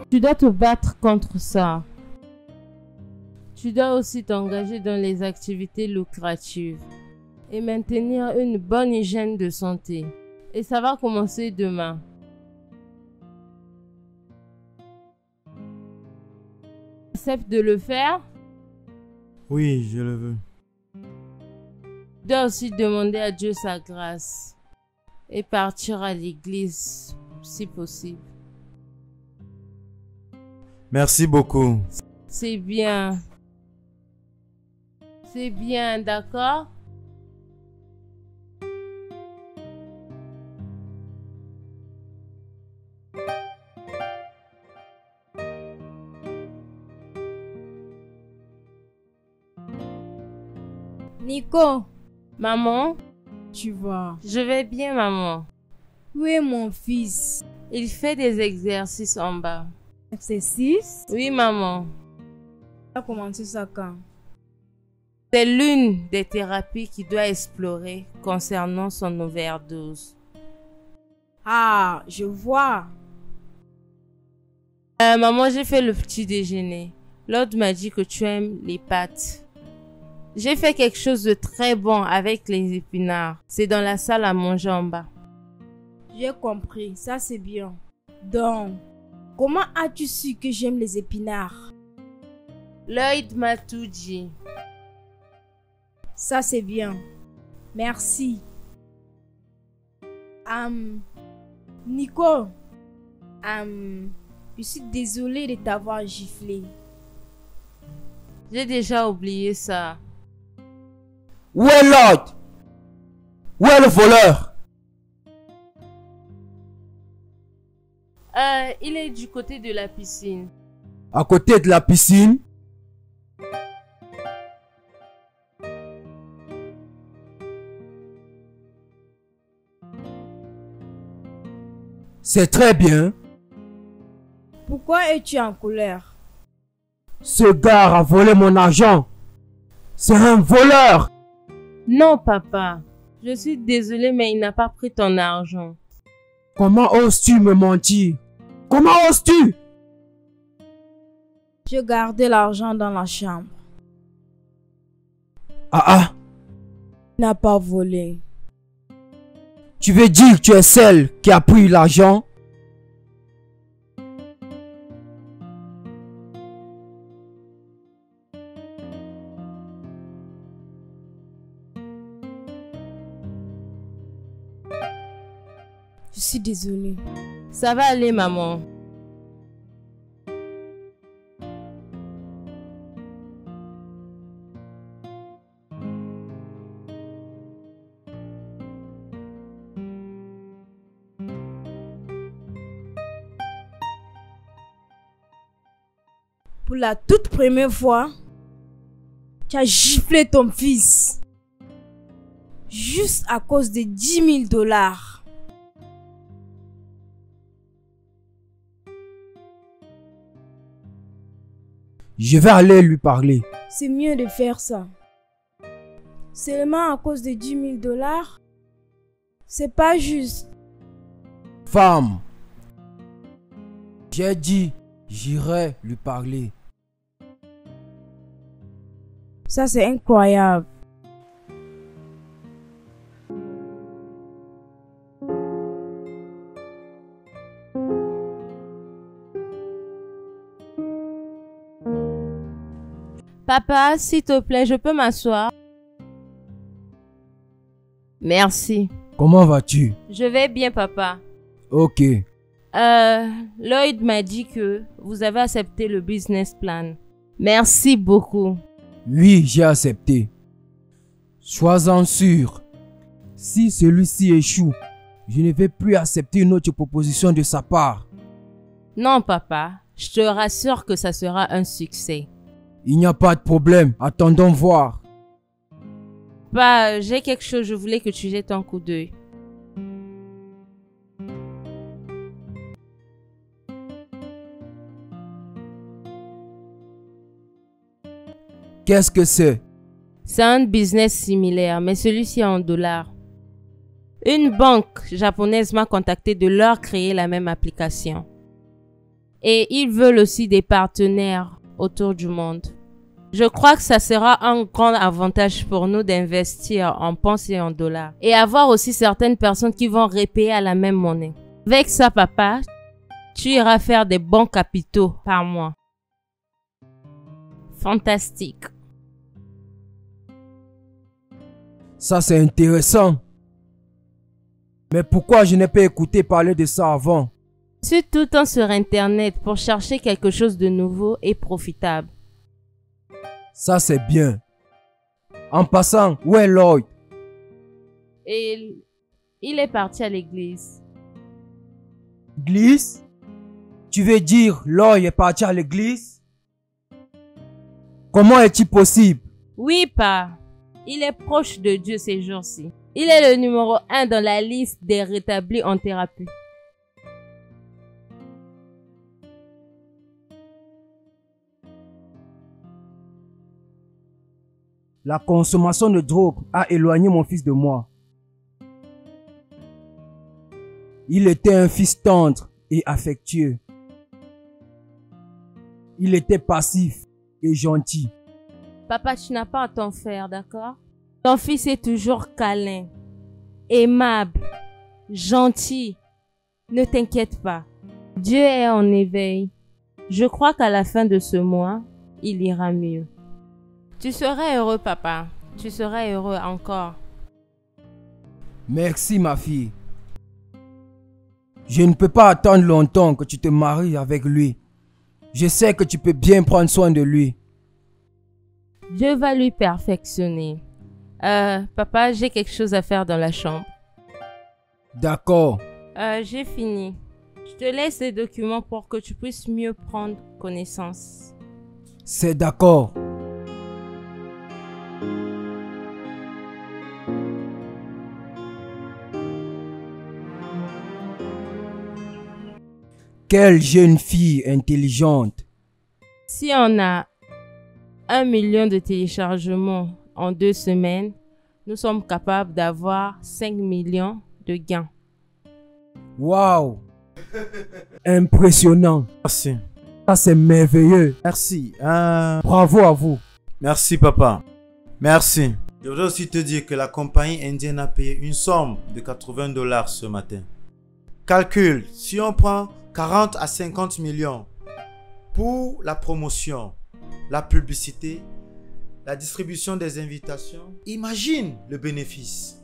Tu dois te battre contre ça. Tu dois aussi t'engager dans les activités lucratives et maintenir une bonne hygiène de santé. Et ça va commencer demain. Accepte de le faire? Oui, je le veux. Tu dois aussi demander à Dieu sa grâce et partir à l'église si possible. Merci beaucoup. C'est bien. C'est bien, d'accord? Nico, Maman, tu vas. je vais bien, maman. Où est mon fils? Il fait des exercices en bas. Exercice? Oui, maman. Tu as commencé ça quand? C'est l'une des thérapies qu'il doit explorer concernant son overdose. Ah, je vois. Maman, j'ai fait le petit déjeuner. L'autre m'a dit que tu aimes les pâtes. J'ai fait quelque chose de très bon avec les épinards. C'est dans la salle à manger en bas. J'ai compris, ça c'est bien. Donc, comment as-tu su que j'aime les épinards? Lloyd m'a tout dit. Ça c'est bien. Merci. Nico, je suis désolée de t'avoir giflé. J'ai déjà oublié ça. Où est Lloyd? Où est le voleur? Il est du côté de la piscine. À côté de la piscine? C'est très bien. Pourquoi es-tu en colère? Ce gars a volé mon argent. C'est un voleur. Non, papa. Je suis désolée, mais il n'a pas pris ton argent. Comment oses-tu me mentir? Comment oses-tu? Je gardais l'argent dans la chambre. Ah ah. Il n'a pas volé. Tu veux dire que tu es celle qui a pris l'argent? Je suis désolée. Ça va aller, maman. Pour la toute première fois, tu as giflé ton fils. Juste à cause de 10 000 $. Je vais aller lui parler. C'est mieux de faire ça. Seulement à cause de 10 000 $, c'est pas juste. Femme, j'ai dit, j'irai lui parler. Ça, c'est incroyable. Papa, s'il te plaît, je peux m'asseoir? Merci. Comment vas-tu? Je vais bien, papa. Ok. Lloyd m'a dit que vous avez accepté le business plan. Merci beaucoup. Oui, j'ai accepté. Sois-en sûr. Si celui-ci échoue, je ne vais plus accepter une autre proposition de sa part. Non, papa. Je te rassure que ça sera un succès. Il n'y a pas de problème. Attendons voir. Bah, j'ai quelque chose, je voulais que tu jettes un coup d'œil. Qu'est-ce que c'est? C'est un business similaire, mais celui-ci est en dollars. Une banque japonaise m'a contacté de leur créer la même application. Et ils veulent aussi des partenaires autour du monde. Je crois que ça sera un grand avantage pour nous d'investir en ponces et en dollars. Et avoir aussi certaines personnes qui vont repayer à la même monnaie. Avec ça, papa, tu iras faire des bons capitaux par mois. Fantastique. Ça, c'est intéressant. Mais pourquoi je n'ai pas écouté parler de ça avant? Je suis tout le temps sur Internet pour chercher quelque chose de nouveau et profitable. Ça, c'est bien. En passant, où est Lloyd? Et il est parti à l'église. Église? Tu veux dire Lloyd est parti à l'église? Comment est-il possible? Oui, pa. Il est proche de Dieu ces jours-ci. Il est le numéro 1 dans la liste des rétablis en thérapie. La consommation de drogue a éloigné mon fils de moi. Il était un fils tendre et affectueux. Il était passif et gentil. Papa, tu n'as pas à t'en faire, d'accord? Ton fils est toujours câlin, aimable, gentil. Ne t'inquiète pas. Dieu est en éveil. Je crois qu'à la fin de ce mois, il ira mieux. Tu serais heureux, papa. Tu serais heureux encore. Merci, ma fille. Je ne peux pas attendre longtemps que tu te maries avec lui. Je sais que tu peux bien prendre soin de lui. Dieu va lui perfectionner. Papa, j'ai quelque chose à faire dans la chambre. D'accord. J'ai fini. Je te laisse les documents pour que tu puisses mieux prendre connaissance. C'est d'accord. Quelle jeune fille intelligente. Si on a 1 million de téléchargements en 2 semaines, nous sommes capables d'avoir 5 millions de gains. Waouh! Impressionnant. Merci. Ça, c'est merveilleux. Merci. Bravo à vous. Merci, papa. Merci. Je voudrais aussi te dire que la compagnie indienne a payé une somme de 80 $ ce matin. Calcule, si on prend 40 à 50 millions pour la promotion, la publicité, la distribution des invitations, imagine le bénéfice.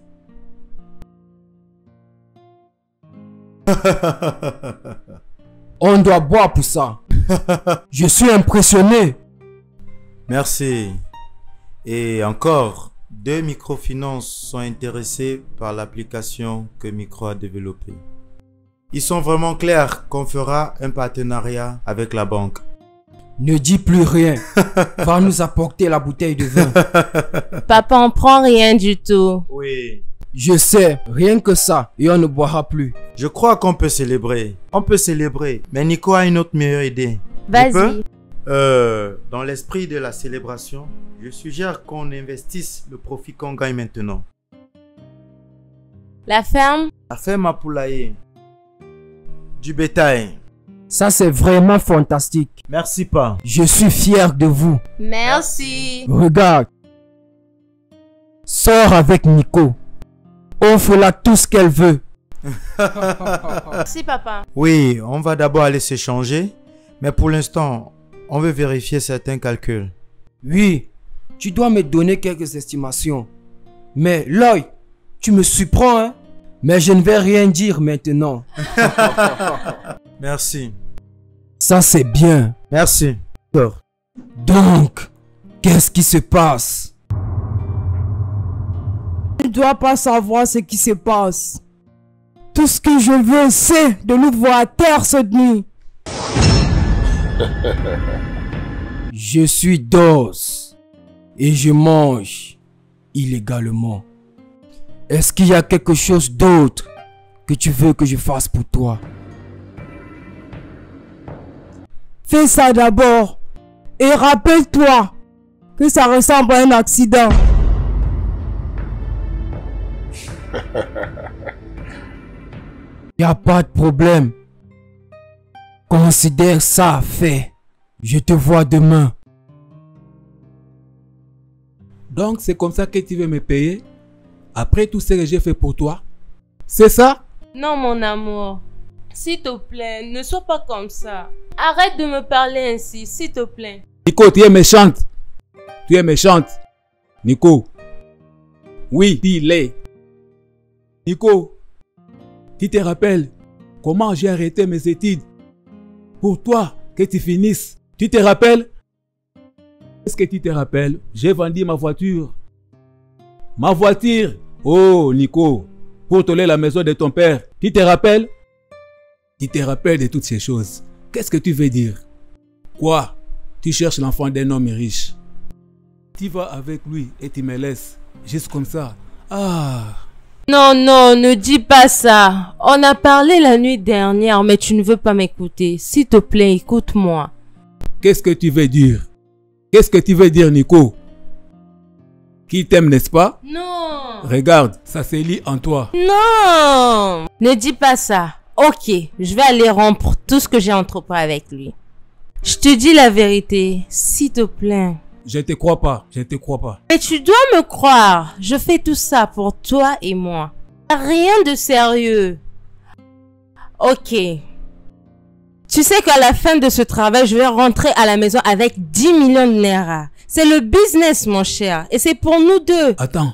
On doit boire pour ça. Je suis impressionné. Merci. Et encore, 2 microfinances sont intéressés par l'application que Micro a développée. Ils sont vraiment clairs qu'on fera un partenariat avec la banque. Ne dis plus rien. Va nous apporter la bouteille de vin. Papa, on prend rien du tout. Oui. Je sais, rien que ça, et on ne boira plus. Je crois qu'on peut célébrer. On peut célébrer. Mais Nico a une autre meilleure idée. Vas-y. Dans l'esprit de la célébration, je suggère qu'on investisse le profit qu'on gagne maintenant. La ferme? La ferme à poulailler. Du bétail. Ça, c'est vraiment fantastique. Merci pas. Je suis fier de vous. Merci. Regarde. Sors avec Nico. Offre-la tout ce qu'elle veut. Merci, papa. Oui, on va d'abord aller s'échanger. Mais pour l'instant, on veut vérifier certains calculs. Oui, tu dois me donner quelques estimations. Mais Lloyd, tu me surprends, hein? Mais je ne vais rien dire maintenant. Merci. Ça, c'est bien. Merci. Donc, qu'est-ce qui se passe? Tu ne dois pas savoir ce qui se passe. Tout ce que je veux, c'est de nous voir à terre cette nuit. Je suis d'os et je mange illégalement. Est-ce qu'il y a quelque chose d'autre que tu veux que je fasse pour toi? Fais ça d'abord. Et rappelle-toi que ça ressemble à un accident. Y a pas de problème. Considère ça fait. Je te vois demain. Donc c'est comme ça que tu veux me payer? Après tout ce que j'ai fait pour toi? C'est ça? Non, mon amour. S'il te plaît, ne sois pas comme ça. Arrête de me parler ainsi, s'il te plaît. Nico, tu es méchante. Tu es méchante. Nico. Oui, il est. Nico, tu te rappelles comment j'ai arrêté mes études pour toi que tu finisses? Tu te rappelles? Est-ce que tu te rappelles? J'ai vendu ma voiture. Ma voiture. Oh, Nico, pour toller la maison de ton père. Tu te rappelles? Tu te rappelles de toutes ces choses. Qu'est-ce que tu veux dire? Quoi? Tu cherches l'enfant d'un homme riche. Tu vas avec lui et tu me laisses. Juste comme ça. Ah. Non, non, ne dis pas ça. On a parlé la nuit dernière, mais tu ne veux pas m'écouter. S'il te plaît, écoute-moi. Qu'est-ce que tu veux dire? Qu'est-ce que tu veux dire, Nico? Qui t'aime, n'est-ce pas? Non. Regarde, ça se lit en toi. Non. Ne dis pas ça. Ok, je vais aller rompre tout ce que j'ai entrepris avec lui. Je te dis la vérité, s'il te plaît. Je te crois pas, je te crois pas. Mais tu dois me croire. Je fais tout ça pour toi et moi. Rien de sérieux. Ok. Tu sais qu'à la fin de ce travail, je vais rentrer à la maison avec 10 millions de naira. C'est le business, mon cher. Et c'est pour nous deux. Attends.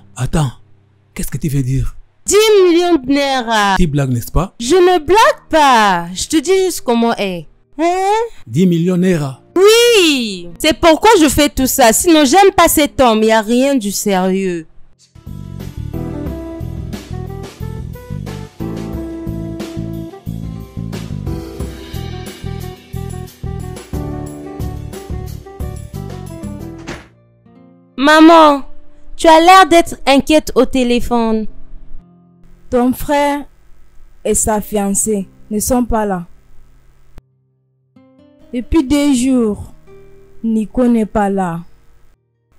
Qu'est-ce que tu veux dire? 10 millions de naira. Tu blagues, n'est-ce pas? Je ne blague pas. Je te dis juste comment est. Hein? 10 millions de naira. Oui. C'est pourquoi je fais tout ça. Sinon, j'aime pas cet homme. Il n'y a rien du sérieux. Maman, tu as l'air d'être inquiète au téléphone. Ton frère et sa fiancée ne sont pas là. Depuis 2 jours, Nico n'est pas là.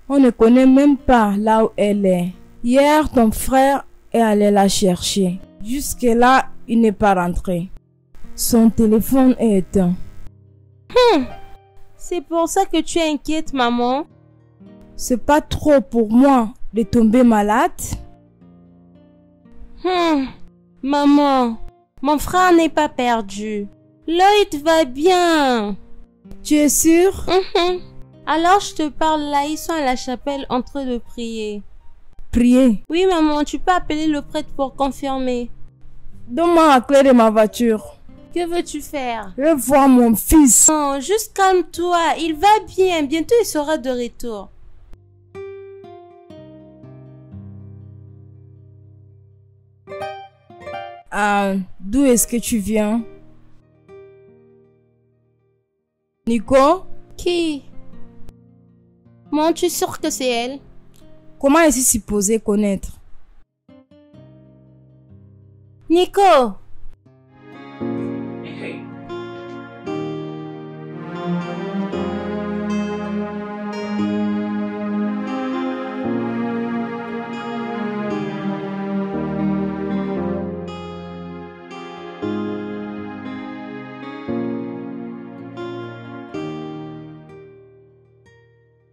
On ne connaît même pas là où elle est. Hier, ton frère est allé la chercher. Jusque-là, il n'est pas rentré. Son téléphone est éteint. C'est pour ça que tu es inquiète, maman. C'est pas trop pour moi de tomber malade? Maman, mon frère n'est pas perdu. Lloyd va bien. Tu es sûre? Alors je te parle là, ils sont à la chapelle en train de prier. Prier? Oui maman, tu peux appeler le prêtre pour confirmer. Donne-moi la clé de ma voiture. Que veux-tu faire? Je veux voir mon fils. Non, juste calme-toi, il va bien, bientôt il sera de retour. D'où est-ce que tu viens? Nico? Qui? Maman, tu es sûre que c'est elle? Comment est-ce supposé connaître? Nico!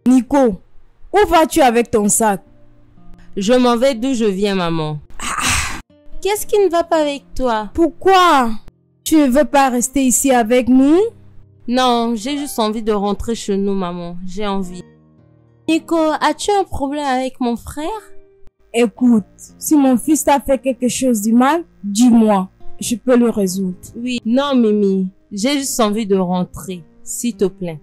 Nico, où vas-tu avec ton sac? Je m'en vais d'où je viens, maman. Qu'est-ce qui ne va pas avec toi? Pourquoi? Tu ne veux pas rester ici avec nous? Non, j'ai juste envie de rentrer chez nous, maman. J'ai envie. Nico, as-tu un problème avec mon frère? Écoute, si mon fils t'a fait quelque chose de mal, dis-moi. Je peux le résoudre. Oui. Non, Mimi. J'ai juste envie de rentrer. S'il te plaît.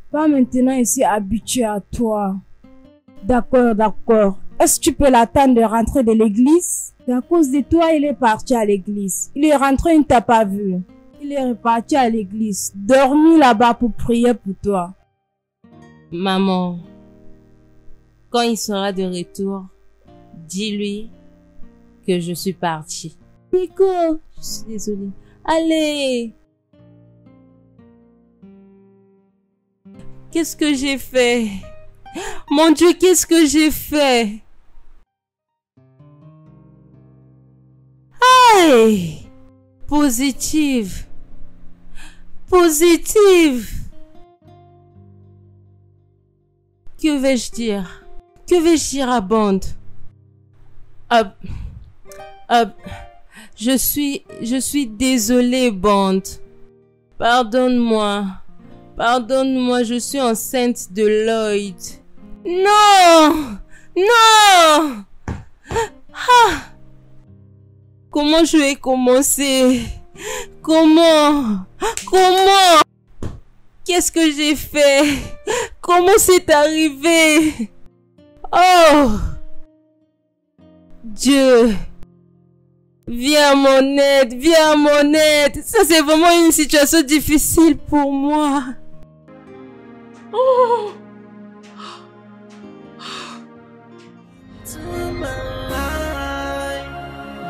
Pas maintenant, je suis habitué à toi. D'accord, d'accord. Est-ce que tu peux l'attendre de rentrer de l'église? À cause de toi, il est parti à l'église. Il est rentré, il ne t'a pas vu. Il est reparti à l'église. Dormi là-bas pour prier pour toi. Maman, quand il sera de retour, dis-lui que je suis partie. Nico, je suis désolée. Allez! Qu'est-ce que j'ai fait? Mon Dieu, qu'est-ce que j'ai fait? Aïe! Positive. Positive. Que vais-je dire? Que vais-je dire à Bond? Je suis désolée, Bond. Pardonne-moi. Pardonne-moi, je suis enceinte de Lloyd. Non! Non! Ah! Comment je vais commencer? Comment? Qu'est-ce que j'ai fait? Comment c'est arrivé? Oh! Dieu! Viens à mon aide, viens à mon aide. Ça, c'est vraiment une situation difficile pour moi. Oh!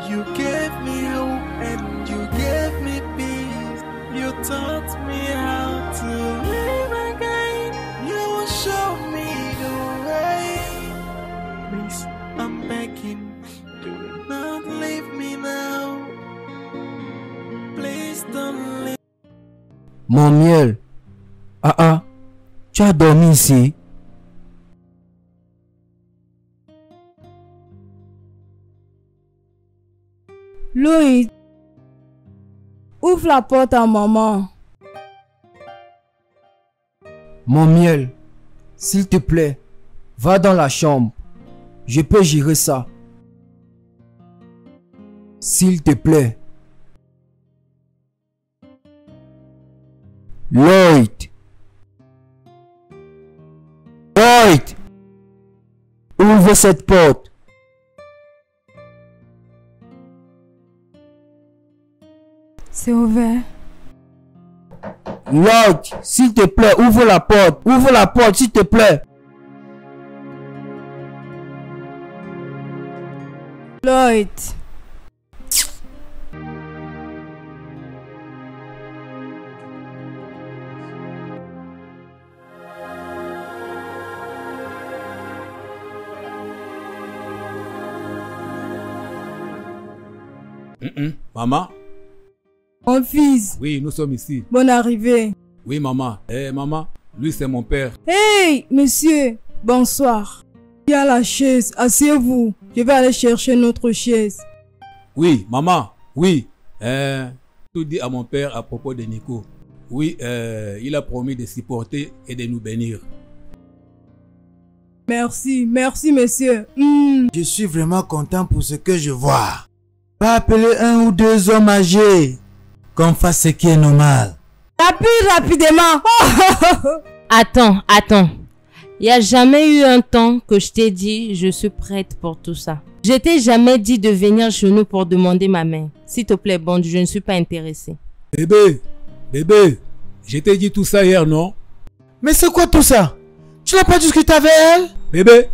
You gave me hope and you gave me peace. You taught me how to live again. You will show me the way. Please, I'm begging, do not leave me now. Please don't leave. Mon miel. Tu as dormi ici? Lloyd, ouvre la porte à maman. Mon miel, s'il te plaît, va dans la chambre. Je peux gérer ça. S'il te plaît. Lloyd. Lloyd. Ouvre cette porte. C'est ouvert. Lloyd, s'il te plaît, ouvre la porte. Ouvre la porte, s'il te plaît. Lloyd. Maman? Mon fils. Oui, nous sommes ici. Bonne arrivée. Oui, maman. Maman, lui c'est mon père. Hey, monsieur. Bonsoir. Il y a la chaise, asseyez-vous. Je vais aller chercher notre chaise. Oui, maman, oui. Tout dit à mon père à propos de Nico. Oui, il a promis de supporter et de nous bénir. Merci, merci monsieur. Je suis vraiment content pour ce que je vois. Pas appeler 1 ou 2 hommes âgés. Qu'on fasse ce qui est normal. Rapidement. Attends. Il n'y a jamais eu un temps que je t'ai dit je suis prête pour tout ça. Je t'ai jamais dit de venir chez nous pour demander ma main. S'il te plaît, Bond, je ne suis pas intéressée. Bébé, je t'ai dit tout ça hier, non? Mais c'est quoi tout ça? Tu n'as pas discuté avec elle? Bébé,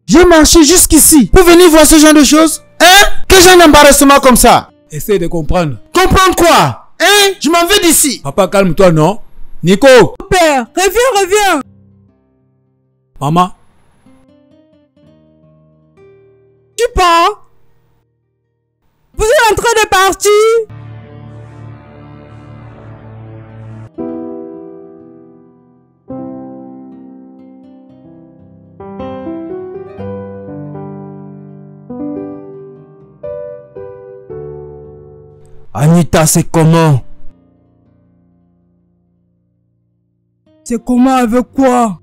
j'ai marché jusqu'ici pour venir voir ce genre de choses. Hein? Quel genre d'embarrassement comme ça? essaie de comprendre. Comprendre quoi? Hein? Je m'en vais d'ici. Papa, calme-toi, non? Nico! Père, reviens. Maman? Tu pars? Vous êtes en train de partir? Anita, c'est comment? C'est comment avec quoi?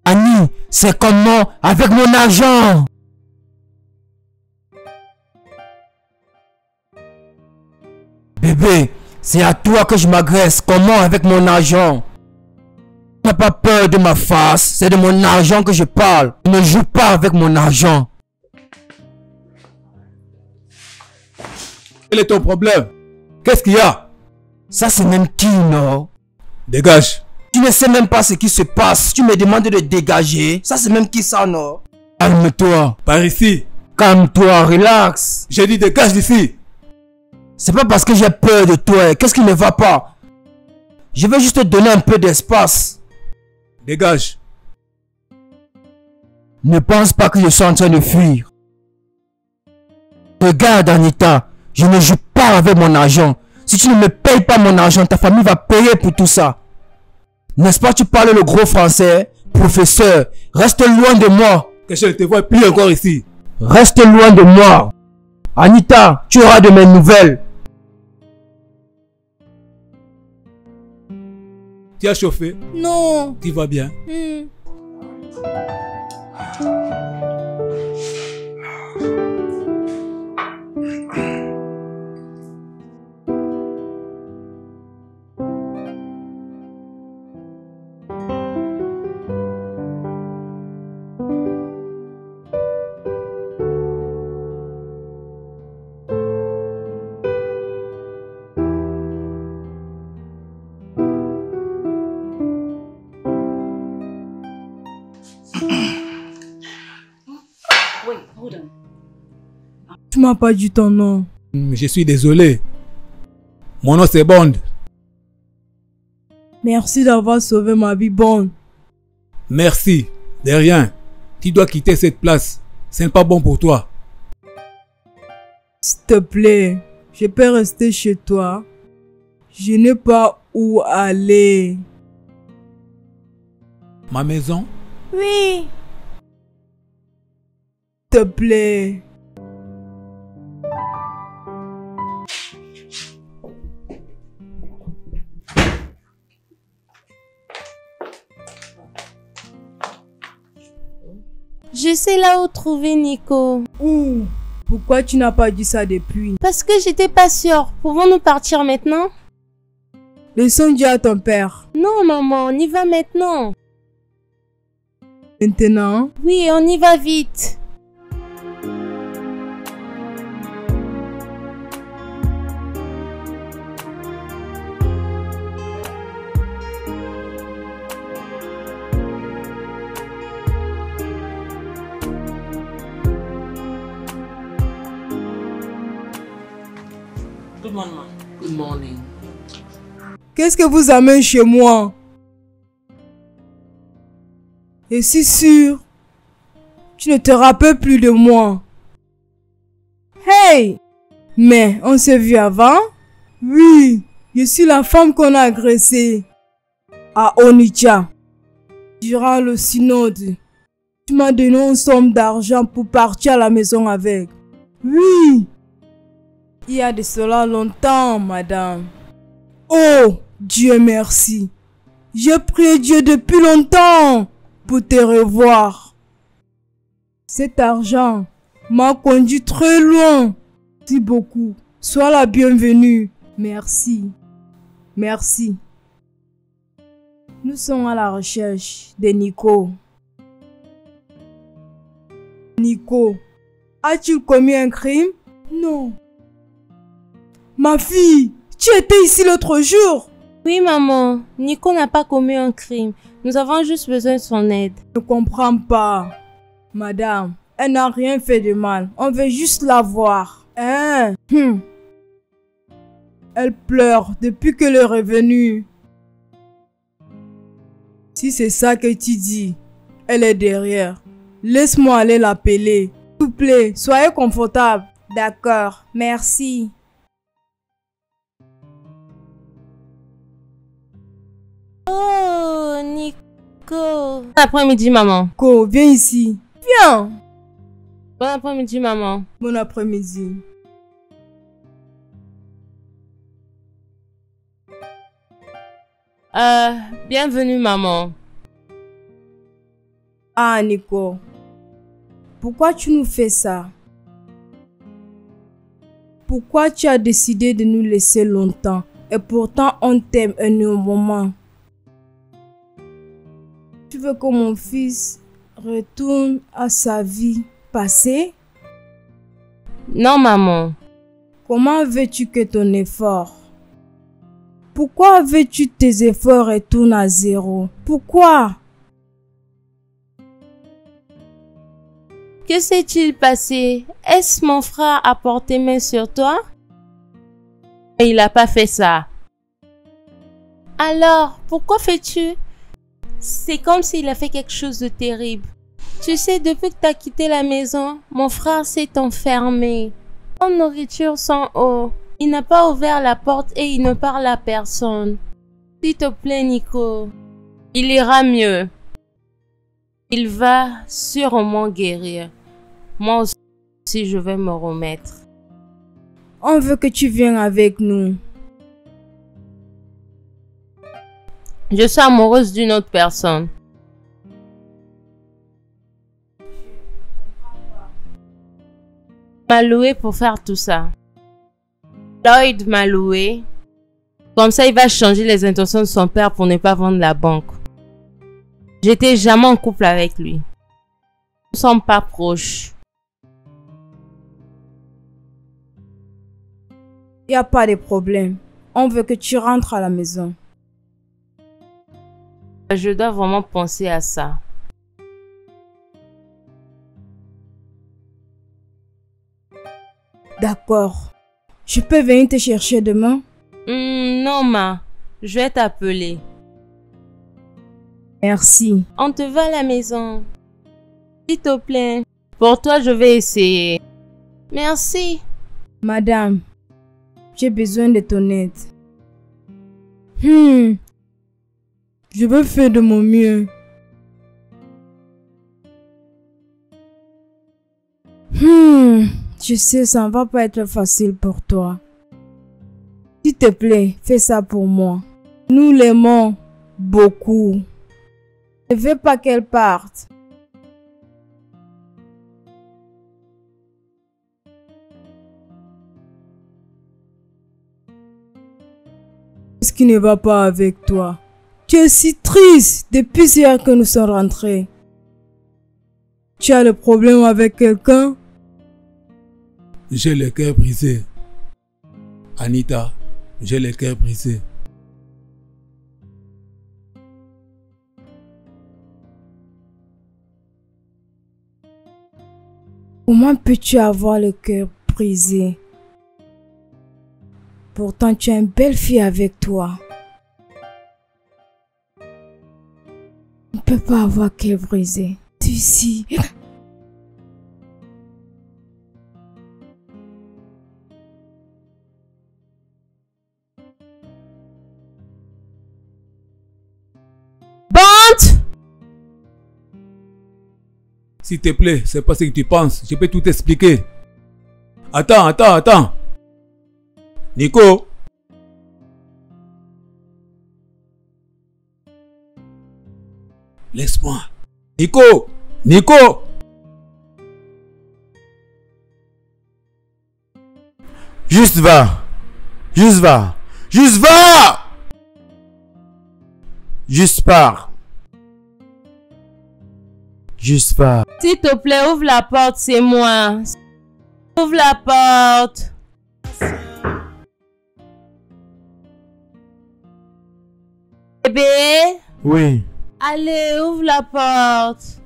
Annie, c'est comment avec mon argent? Bébé, c'est à toi que je m'agresse. Comment avec mon argent? Tu n'as pas peur de ma face, c'est de mon argent que je parle. Ne joue pas avec mon argent. Quel est ton problème? Qu'est-ce qu'il y a? Ça c'est même qui, non? Dégage. Tu ne sais même pas ce qui se passe. Tu me demandes de dégager. Ça c'est même qui ça, non? Calme-toi. Par ici. Calme-toi, relax. J'ai dit dégage d'ici. C'est pas parce que j'ai peur de toi. Qu'est-ce qui ne va pas? Je vais juste te donner un peu d'espace. Dégage. Ne pense pas que je suis en train de fuir. Regarde, Anita. Je ne joue pas avec mon argent. Si tu ne me payes pas mon argent, ta famille va payer pour tout ça. N'est-ce pas, tu parles le gros français? Professeur, reste loin de moi. Que je ne te vois plus encore ici. Reste loin de moi. Anita, tu auras de mes nouvelles. Tu as chauffé? Non. Tu vas bien? Tu m'as pas dit ton nom. Je suis désolé. Mon nom c'est Bond. Merci d'avoir sauvé ma vie, Bond. Merci. De rien. Tu dois quitter cette place. Ce n'est pas bon pour toi. S'il te plaît, je peux rester chez toi. Je n'ai pas où aller. Ma maison? Oui. S'il te plaît. Je sais là où trouver Nico. Où? Pourquoi tu n'as pas dit ça depuis? Parce que j'étais pas sûre. Pouvons-nous partir maintenant? Laissons dire à ton père. Non, maman, on y va maintenant. Maintenant? Oui, on y va vite. Good morning. Qu'est-ce que vous amenez chez moi? Et si sûr, tu ne te rappelles plus de moi. Hey! Mais on s'est vu avant? Oui, je suis la femme qu'on a agressée à Onitsha durant le synode. Tu m'as donné une somme d'argent pour partir à la maison avec. Oui. Il y a de cela longtemps, madame. Oh, Dieu merci. J'ai prié Dieu depuis longtemps pour te revoir. Cet argent m'a conduit très loin. Merci beaucoup. Sois la bienvenue. Merci. Merci. Nous sommes à la recherche de Nico. Nico, as-tu commis un crime? Non. Ma fille, tu étais ici l'autre jour. Oui, maman. Nico n'a pas commis un crime. Nous avons juste besoin de son aide. Je ne comprends pas. Madame, elle n'a rien fait de mal. On veut juste la voir. Hein? Elle pleure depuis qu'elle est revenue. Si c'est ça que tu dis, elle est derrière. Laisse-moi aller l'appeler. S'il vous plaît, soyez confortable. D'accord, merci. Oh, Nico. Bon après-midi, maman. Nico, viens ici. Viens. Bon après-midi, maman. Bon après-midi. Bienvenue, maman. Ah, Nico. Pourquoi tu nous fais ça? Pourquoi tu as décidé de nous laisser longtemps et pourtant on t'aime énormément? Tu veux que mon fils retourne à sa vie passée? Non, maman. Comment veux-tu que ton effort? Pourquoi veux-tu que tes efforts retournent à zéro? Pourquoi? Que s'est-il passé? Est-ce mon frère a porté main sur toi? Il n'a pas fait ça. Alors, pourquoi fais-tu? C'est comme s'il a fait quelque chose de terrible. Tu sais, depuis que tu as quitté la maison, mon frère s'est enfermé. Sans nourriture, sans eau. Il n'a pas ouvert la porte et il ne parle à personne. S'il te plaît, Nico, il ira mieux. Il va sûrement guérir. Moi aussi, je vais me remettre. On veut que tu viennes avec nous. Je suis amoureuse d'une autre personne. Il m'a loué pour faire tout ça. Lloyd m'a loué. Comme ça, il va changer les intentions de son père pour ne pas vendre la banque. J'étais jamais en couple avec lui. Nous ne sommes pas proches. Il n'y a pas de problème. On veut que tu rentres à la maison. Je dois vraiment penser à ça. D'accord. Je peux venir te chercher demain? Non, ma. Je vais t'appeler. Merci. On te va à la maison. S'il te plaît. Pour toi, je vais essayer. Merci. Madame, j'ai besoin de ton aide. Je veux faire de mon mieux. Je sais, ça ne va pas être facile pour toi. S'il te plaît, fais ça pour moi. Nous l'aimons beaucoup. Ne veux pas qu'elle parte. Qu'est-ce qui ne va pas avec toi? Tu es si triste depuis hier que nous sommes rentrés. Tu as le problème avec quelqu'un? J'ai le cœur brisé. Anita, j'ai le cœur brisé. Comment peux-tu avoir le cœur brisé? Pourtant, tu as une belle fille avec toi. On ne peut pas avoir le cœur brisé. Tu ici. S'il te plaît, c'est pas ce que tu penses. Je peux tout expliquer. Attends. Nico. Laisse-moi. Nico. Juste va. Juste pars. S'il te plaît, ouvre la porte, c'est moi. Ouvre la porte. Bébé? Oui. Allez, ouvre la porte.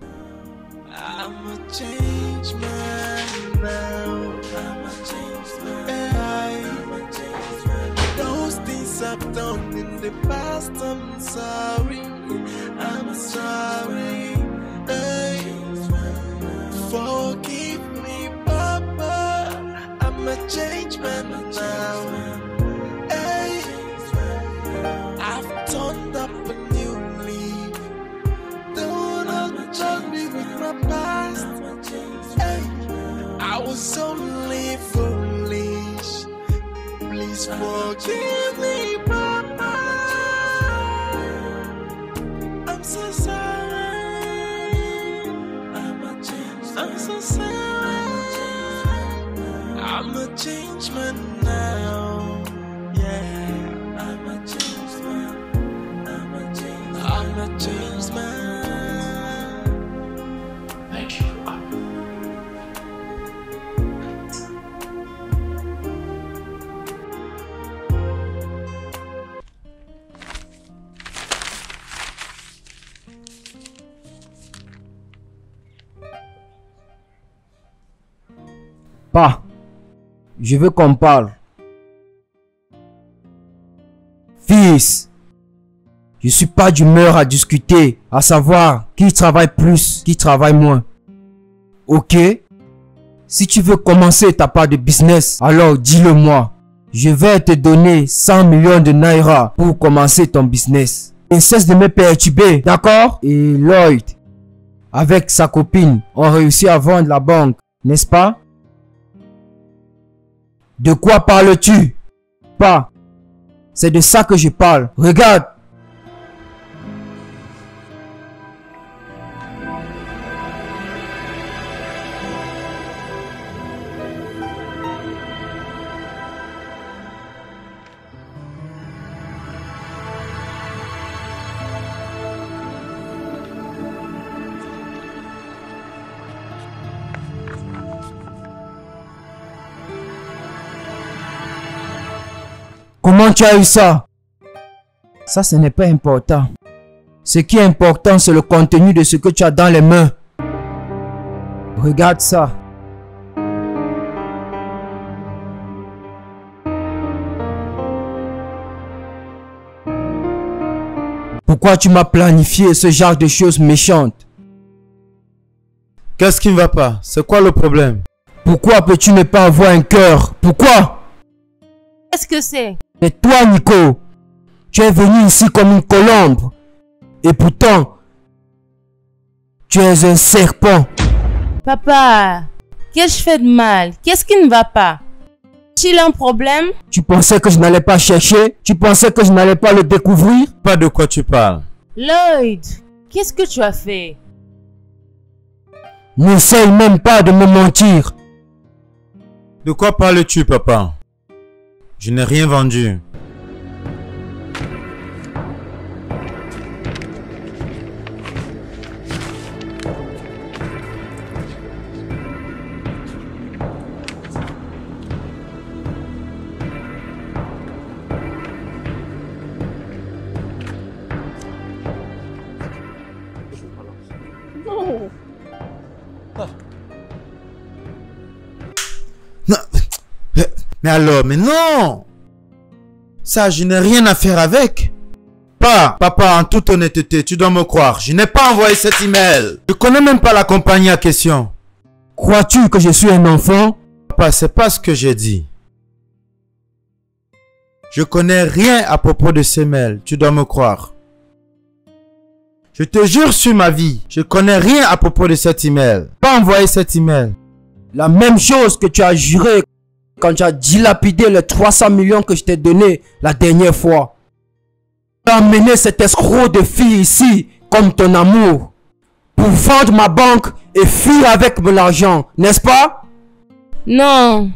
I'm a changed man now. I'm a changed man. I'm a changed man. Those things I've done in the past, I'm sorry. I'm sorry. Hey. Forgive me, Papa. I'm a changed man now. Hey. I've turned up a new leaf. Do not judge me with my past. Hey, I was only foolish. Please forgive me, Papa. I'm so sorry. I'm so sorry. I'm a changed man now. Yeah, I'm a changed man. I'm a changed man. Thank you. Pa, je veux qu'on parle. Fils, je suis pas d'humeur à discuter, à savoir qui travaille plus, qui travaille moins. Ok? Si tu veux commencer ta part de business, alors dis-le moi. Je vais te donner 100 millions de naira pour commencer ton business. Et cesse de me perturber, d'accord? Et Lloyd, avec sa copine, ont réussi à vendre la banque, n'est-ce pas? De quoi parles-tu? Pas. C'est de ça que je parle. Regarde. Comment tu as eu ça? Ça, ce n'est pas important. Ce qui est important, c'est le contenu de ce que tu as dans les mains. Regarde ça. Pourquoi tu m'as planifié ce genre de choses méchantes? Qu'est-ce qui ne va pas? C'est quoi le problème? Pourquoi peux-tu ne pas avoir un cœur? Pourquoi? Qu'est-ce que c'est? Et toi, Nico, tu es venu ici comme une colombe. Et pourtant, tu es un serpent. Papa, qu'est-ce que je fais de mal? Qu'est-ce qui ne va pas? As-tu un problème? Tu pensais que je n'allais pas chercher? Tu pensais que je n'allais pas le découvrir? Pas de quoi tu parles. Lloyd, qu'est-ce que tu as fait? N'essaye même pas de me mentir. De quoi parles-tu, papa? Je n'ai rien vendu. Non. Mais alors, mais non! Ça, je n'ai rien à faire avec. Papa, en toute honnêteté, tu dois me croire. Je n'ai pas envoyé cet email. Je connais même pas la compagnie en question. Crois-tu que je suis un enfant? Papa, c'est pas ce que j'ai dit. Je connais rien à propos de ces mails. Tu dois me croire. Je te jure sur ma vie, je connais rien à propos de cet email. Pas envoyé cet email. La même chose que tu as juré quand tu as dilapidé les 300 millions que je t'ai donné la dernière fois. Tu as amené cet escroc de fille ici comme ton amour pour vendre ma banque et fuir avec mon argent, n'est-ce pas? Non.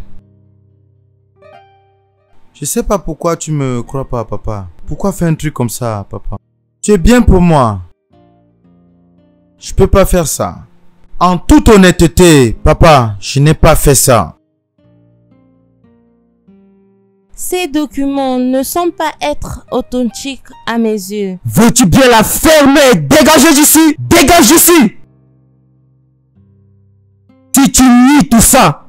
Je sais pas pourquoi tu me crois pas, papa. Pourquoi faire un truc comme ça, papa? Tu es bien pour moi. Je peux pas faire ça. En toute honnêteté, papa, je n'ai pas fait ça. Ces documents ne semblent pas être authentiques à mes yeux. Veux-tu bien la fermer? Dégagez d'ici! Dégage d'ici! Si tu nies tout ça,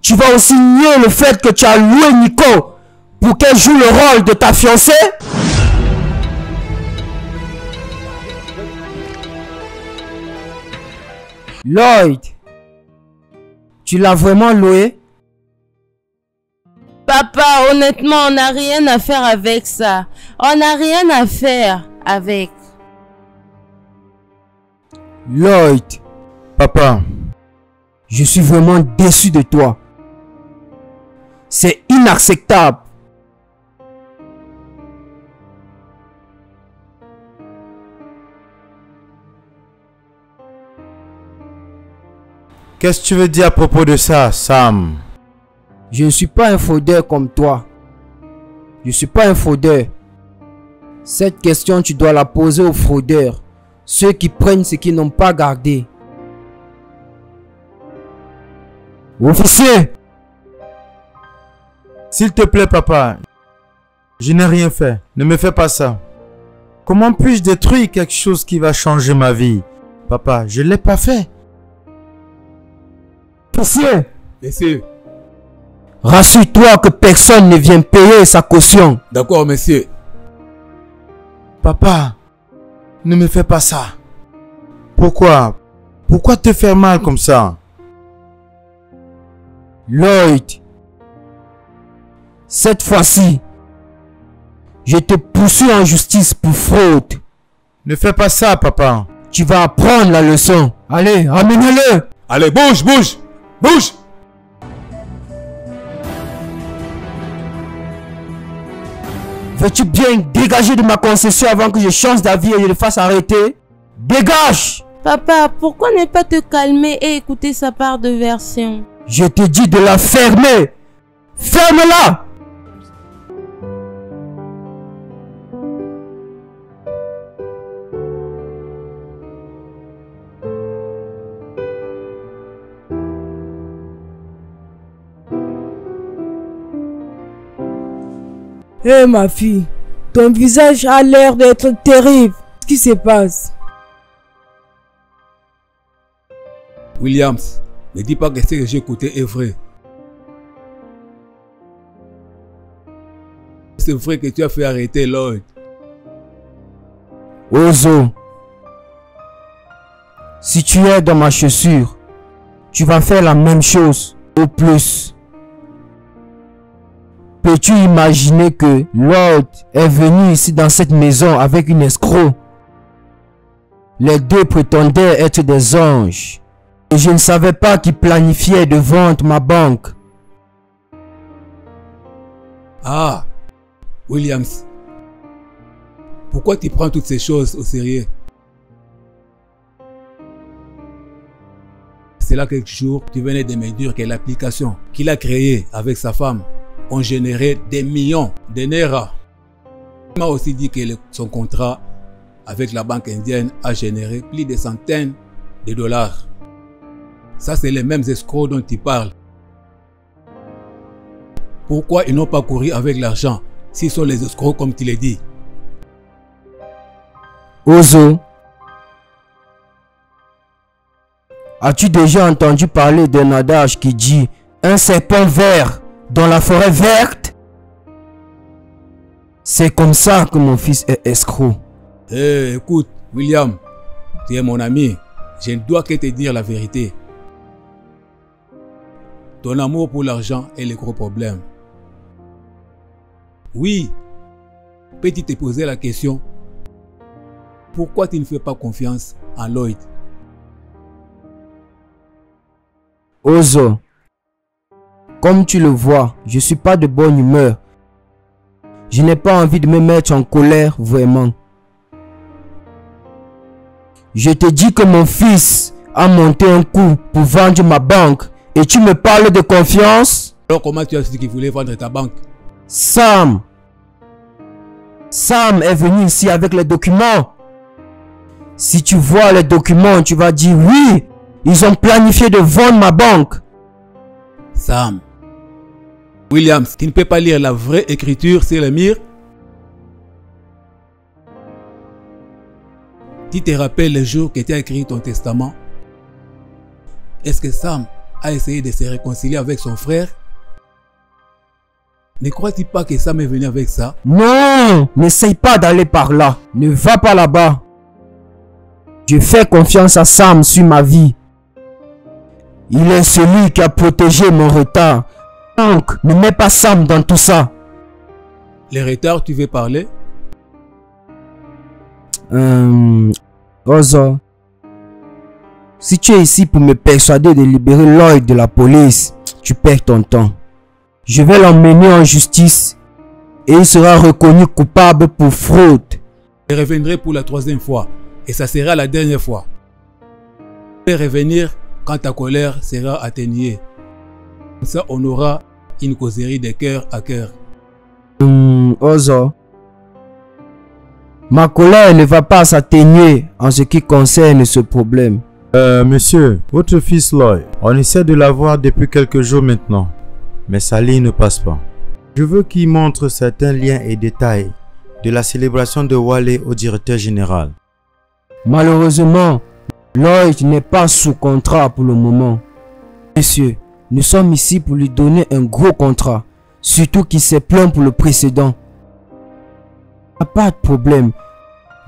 tu vas aussi nier le fait que tu as loué Nico pour qu'elle joue le rôle de ta fiancée? Lloyd, tu l'as vraiment loué? Papa, honnêtement, on n'a rien à faire avec ça. On n'a rien à faire avec. Lloyd, Papa, je suis vraiment déçu de toi. C'est inacceptable. qu'est-ce que tu veux dire à propos de ça, Sam? Je ne suis pas un fraudeur comme toi. Je ne suis pas un fraudeur. Cette question, tu dois la poser aux fraudeurs. Ceux qui prennent ce qu'ils n'ont pas gardé. Officier! S'il te plaît, papa, je n'ai rien fait. Ne me fais pas ça. Comment puis-je détruire quelque chose qui va changer ma vie? Papa, je ne l'ai pas fait. Officier! Messieurs. Rassure-toi que personne ne vient payer sa caution. D'accord, messieurs. Papa, ne me fais pas ça. Pourquoi? Pourquoi te faire mal comme ça? Lloyd, cette fois-ci, je te poursuis en justice pour fraude. Ne fais pas ça, papa. Tu vas apprendre la leçon. Allez, amenez-le. Allez, bouge, bouge, bouge. Veux-tu bien dégager de ma concession avant que je change d'avis et je le fasse arrêter? Dégage! Papa, pourquoi ne pas te calmer et écouter sa part de version? Je te dis de la fermer! Ferme-la! Hé ma fille, ton visage a l'air d'être terrible. Qu'est-ce qui se passe? Williams, ne dis pas que ce que j'ai écouté est vrai. C'est vrai que tu as fait arrêter Lloyd. Ozo, si tu es dans ma chaussure, tu vas faire la même chose, au plus. Peux-tu imaginer que Lloyd est venu ici dans cette maison avec une escroc? Les deux prétendaient être des anges. Et je ne savais pas qu'ils planifiaient de vendre ma banque. Ah, Williams, pourquoi tu prends toutes ces choses au sérieux? C'est là quelques jours, tu venais de me dire que l'application qu'il a créée avec sa femme ont généré des millions de Naira. Il m'a aussi dit que son contrat avec la banque indienne a généré plus de centaines de dollars. Ça, c'est les mêmes escrocs dont tu parles. Pourquoi ils n'ont pas couru avec l'argent s'ils sont les escrocs comme tu l'as dit? Ozo, as-tu déjà entendu parler d'un adage qui dit « Un serpent vert dans la forêt verte ?» C'est comme ça que mon fils est escroc. Écoute, William, tu es mon ami. Je ne dois que te dire la vérité. Ton amour pour l'argent est le gros problème. Oui, peux-tu te poser la question? pourquoi tu ne fais pas confiance en Lloyd? Ozo, comme tu le vois, je suis pas de bonne humeur. Je n'ai pas envie de me mettre en colère vraiment. Je te dis que mon fils a monté un coup pour vendre ma banque et tu me parles de confiance? Alors comment tu as su qu'il voulait vendre ta banque? Sam est venu ici avec les documents. Si tu vois les documents, tu vas dire oui, ils ont planifié de vendre ma banque. Sam. Williams, tu ne peux pas lire la vraie écriture sur le mur? Tu te rappelles le jour que tu as écrit ton testament? Est-ce que Sam a essayé de se réconcilier avec son frère? Ne crois-tu pas que Sam est venu avec ça? Non, n'essaye pas d'aller par là. Ne va pas là-bas. Je fais confiance à Sam sur ma vie. Il est celui qui a protégé mon retard. Donc, ne mets pas Sam dans tout ça. Les retards, tu veux parler? Ozo, si tu es ici pour me persuader de libérer Lloyd de la police, tu perds ton temps. Je vais l'emmener en justice et il sera reconnu coupable pour fraude. Je reviendrai pour la 3e fois et ça sera la dernière fois. Je vais revenir quand ta colère sera atténuée. Comme ça, on aura une causerie de cœur à cœur. Ozo, ma colère ne va pas s'atténuer en ce qui concerne ce problème. Monsieur, votre fils Lloyd, on essaie de l'avoir depuis quelques jours maintenant, mais sa ligne ne passe pas. Je veux qu'il montre certains liens et détails de la célébration de Wale au directeur général. Malheureusement, Lloyd n'est pas sous contrat pour le moment. Monsieur, nous sommes ici pour lui donner un gros contrat, surtout qu'il s'est plaint pour le précédent. Pas de problème.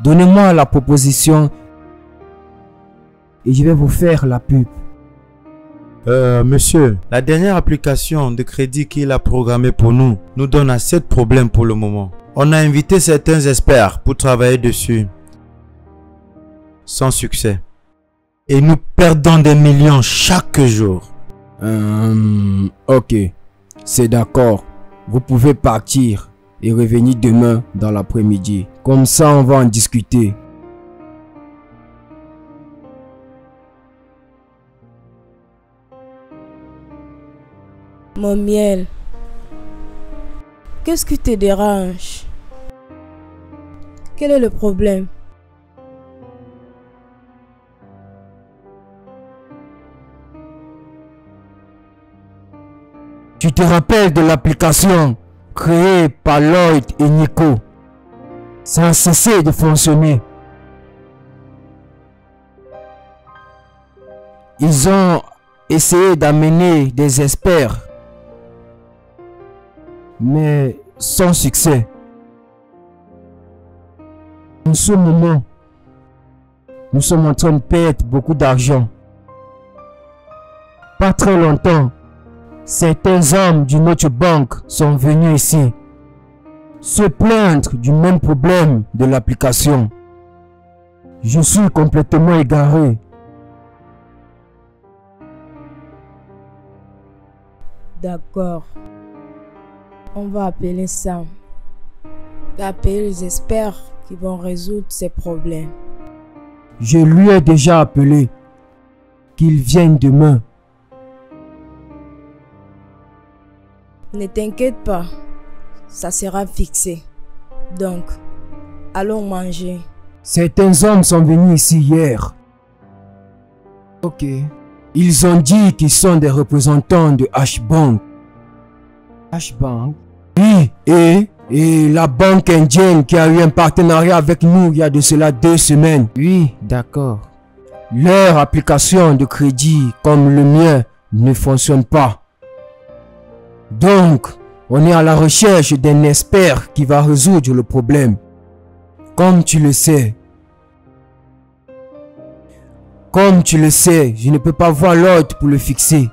Donnez-moi la proposition et je vais vous faire la pub. Monsieur, la dernière application de crédit qu'il a programmée pour nous donne assez de problèmes pour le moment. On a invité certains experts pour travailler dessus. Sans succès. Et nous perdons des millions chaque jour. Ok, c'est d'accord. Vous pouvez partir et revenir demain dans l'après-midi. Comme ça, on va en discuter. Mon miel, qu'est-ce qui te dérange? Quel est le problème? Tu te rappelles de l'application créée par Lloyd et Nico? Ça a cessé de fonctionner. Ils ont essayé d'amener des experts, mais sans succès. En ce moment, nous sommes en train de perdre beaucoup d'argent. Pas très longtemps, certains hommes d'une autre banque sont venus ici se plaindre du même problème de l'application. Je suis complètement égaré. D'accord. On va appeler Sam. Appeler les experts qui vont résoudre ces problèmes. Je lui ai déjà appelé. Qu'il vienne demain. Ne t'inquiète pas. Ça sera fixé. Donc, allons manger. Certains hommes sont venus ici hier. Ok. Ils ont dit qu'ils sont des représentants de H-Bank. H-Bank? Oui, et la banque indienne qui a eu un partenariat avec nous il y a de cela 2 semaines. Oui, d'accord. Leur application de crédit comme le mien ne fonctionne pas. Donc, on est à la recherche d'un expert qui va résoudre le problème. Comme tu le sais. Comme tu le sais, je ne peux pas voir l'autre pour le fixer.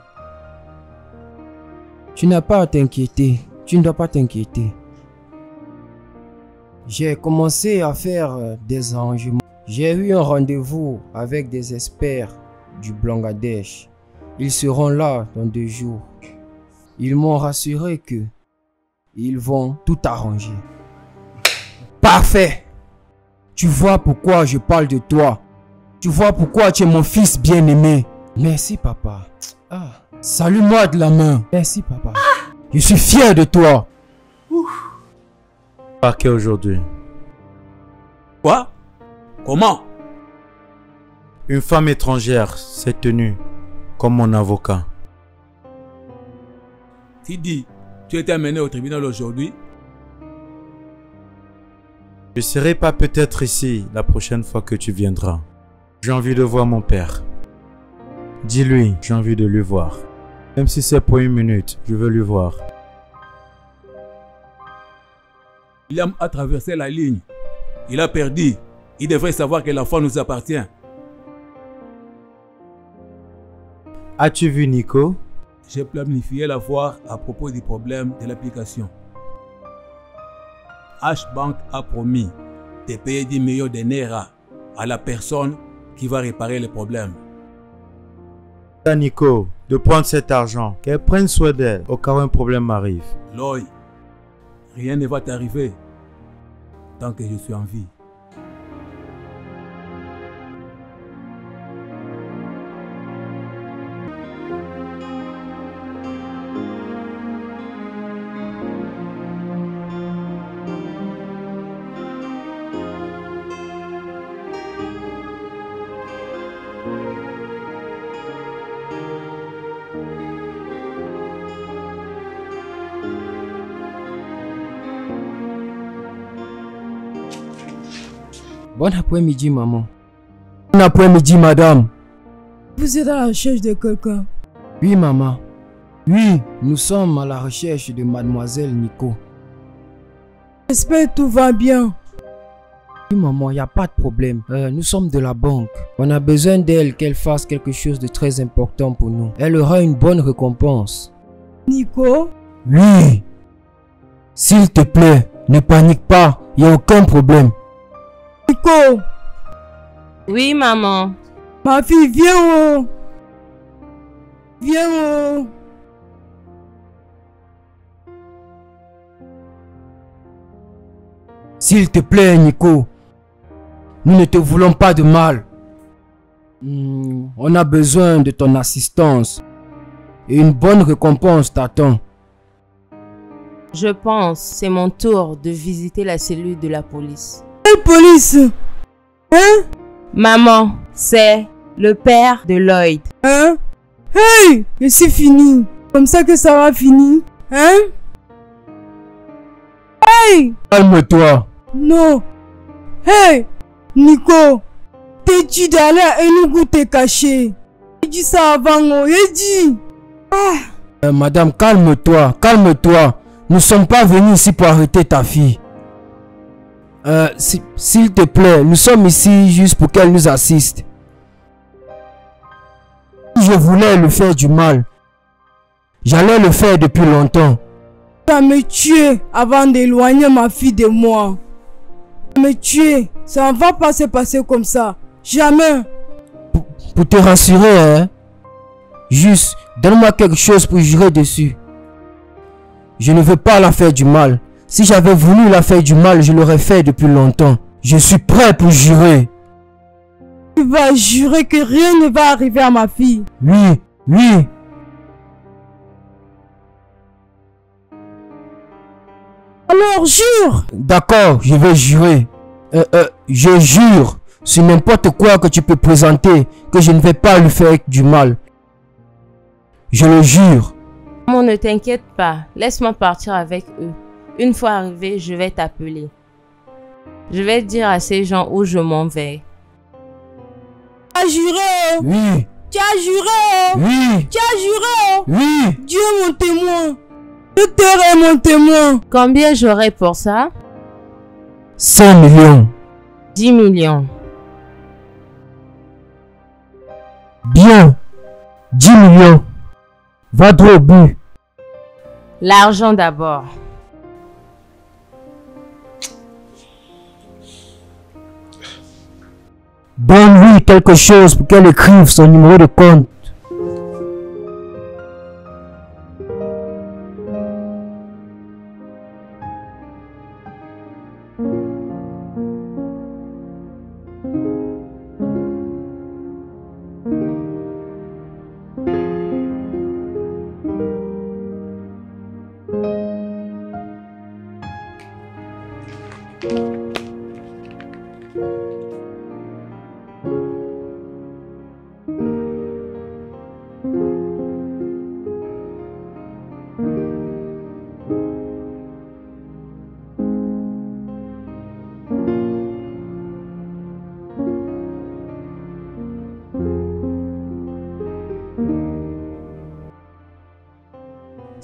Tu n'as pas à t'inquiéter. Tu ne dois pas t'inquiéter. J'ai commencé à faire des arrangements. J'ai eu un rendez-vous avec des experts du Bangladesh. Ils seront là dans 2 jours. Ils m'ont rassuré que ils vont tout arranger. Parfait! Tu vois pourquoi je parle de toi. Tu vois pourquoi tu es mon fils bien-aimé. Merci papa. Salue-moi de la main. Merci papa. Je suis fier de toi. Parquet aujourd'hui. Quoi? Comment? Une femme étrangère s'est tenue comme mon avocat. Sidi, tu étais amené au tribunal aujourd'hui? Je serai pas peut-être ici la prochaine fois que tu viendras. J'ai envie de voir mon père. Dis-lui, j'ai envie de lui voir. Même si c'est pour 1 minute, je veux lui voir. William a traversé la ligne. Il a perdu. Il devrait savoir que l'enfant nous appartient. As-tu vu Nico? J'ai planifié la voir à propos du problème de l'application. H-Bank a promis de payer 10 millions de Naira à la personne qui va réparer le problème. À Nico de prendre cet argent, qu'elle prenne soin d'elle au cas où un problème arrive. Loï, rien ne va t'arriver tant que je suis en vie. Bon après-midi, maman. Bon après-midi, madame. Vous êtes à la recherche de quelqu'un? Oui, maman. Oui, nous sommes à la recherche de mademoiselle Nico. J'espère que tout va bien. Oui, maman, il n'y a pas de problème. Nous sommes de la banque. On a besoin d'elle, qu'elle fasse quelque chose de très important pour nous. Elle aura une bonne récompense. Nico? Oui. S'il te plaît, ne panique pas. Il n'y a aucun problème. Nico! Oui, maman. Ma fille, viens oh! Viens oh! S'il te plaît, Nico. Nous ne te voulons pas de mal. On a besoin de ton assistance. Et une bonne récompense t'attend. Je pense que c'est mon tour de visiter la cellule de la police. Quelle police? Hein? Maman, c'est le père de Lloyd. Hein? Hey! Et c'est fini. Comme ça que ça va finir. Hein? Hey! Calme-toi. Non. Hey! Nico! T'es dit d'aller à Enugu te cacher. J'ai dit ça avant, oh. J'ai dit. Madame, calme-toi. Calme-toi. Nous ne sommes pas venus ici pour arrêter ta fille. S'il te plaît, nous sommes ici juste pour qu'elle nous assiste. Si je voulais lui faire du mal, j'allais le faire depuis longtemps. Ça me tuer avant d'éloigner ma fille de moi. Ça me tuer. Ça ne va pas se passer comme ça. Jamais. Pour te rassurer, hein. Juste, donne-moi quelque chose pour jurer dessus. Je ne veux pas la faire du mal. Si j'avais voulu la faire du mal, je l'aurais fait depuis longtemps. Je suis prêt pour jurer. Tu vas jurer que rien ne va arriver à ma fille. Oui, oui. Alors jure. D'accord, je vais jurer. Je jure sur n'importe quoi que tu peux présenter que je ne vais pas lui faire du mal. Je le jure. Maman, ne t'inquiète pas. Laisse-moi partir avec eux. Une fois arrivé, je vais t'appeler. Je vais dire à ces gens où je m'en vais. Tu as juré. Oui. Tu as juré. Oui. Tu as juré. Oui. Dieu est mon témoin. Je serai mon témoin. Combien j'aurai pour ça? 5 millions. 10 millions. Bien. 10 millions. Va droit au but. L'argent d'abord. Donne-lui quelque chose pour qu'elle écrive son numéro de compte.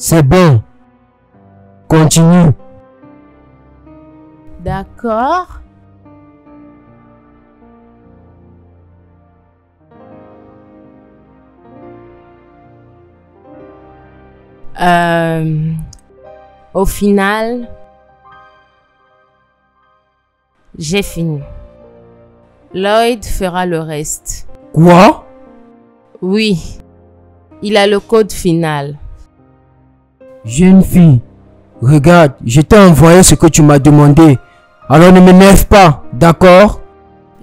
C'est bon. Continue. D'accord. Au final, j'ai fini. Lloyd fera le reste. Quoi? Oui, il a le code final. Jeune fille, regarde, je t'ai envoyé ce que tu m'as demandé. Alors ne m'énerve pas, d'accord?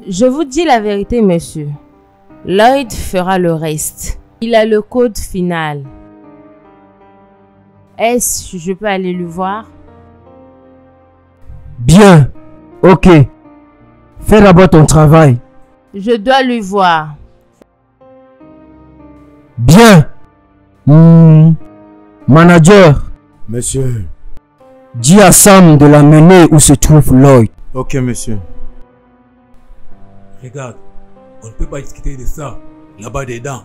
Je vous dis la vérité, monsieur. Lloyd fera le reste. Il a le code final. Est-ce que je peux aller le voir? Bien, ok. Fais d'abord ton travail. Je dois lui voir. Bien. Manager, Monsieur. dis à Sam de l'amener où se trouve Lloyd. Ok, monsieur. Regarde, on ne peut pas discuter de ça, là-bas dedans.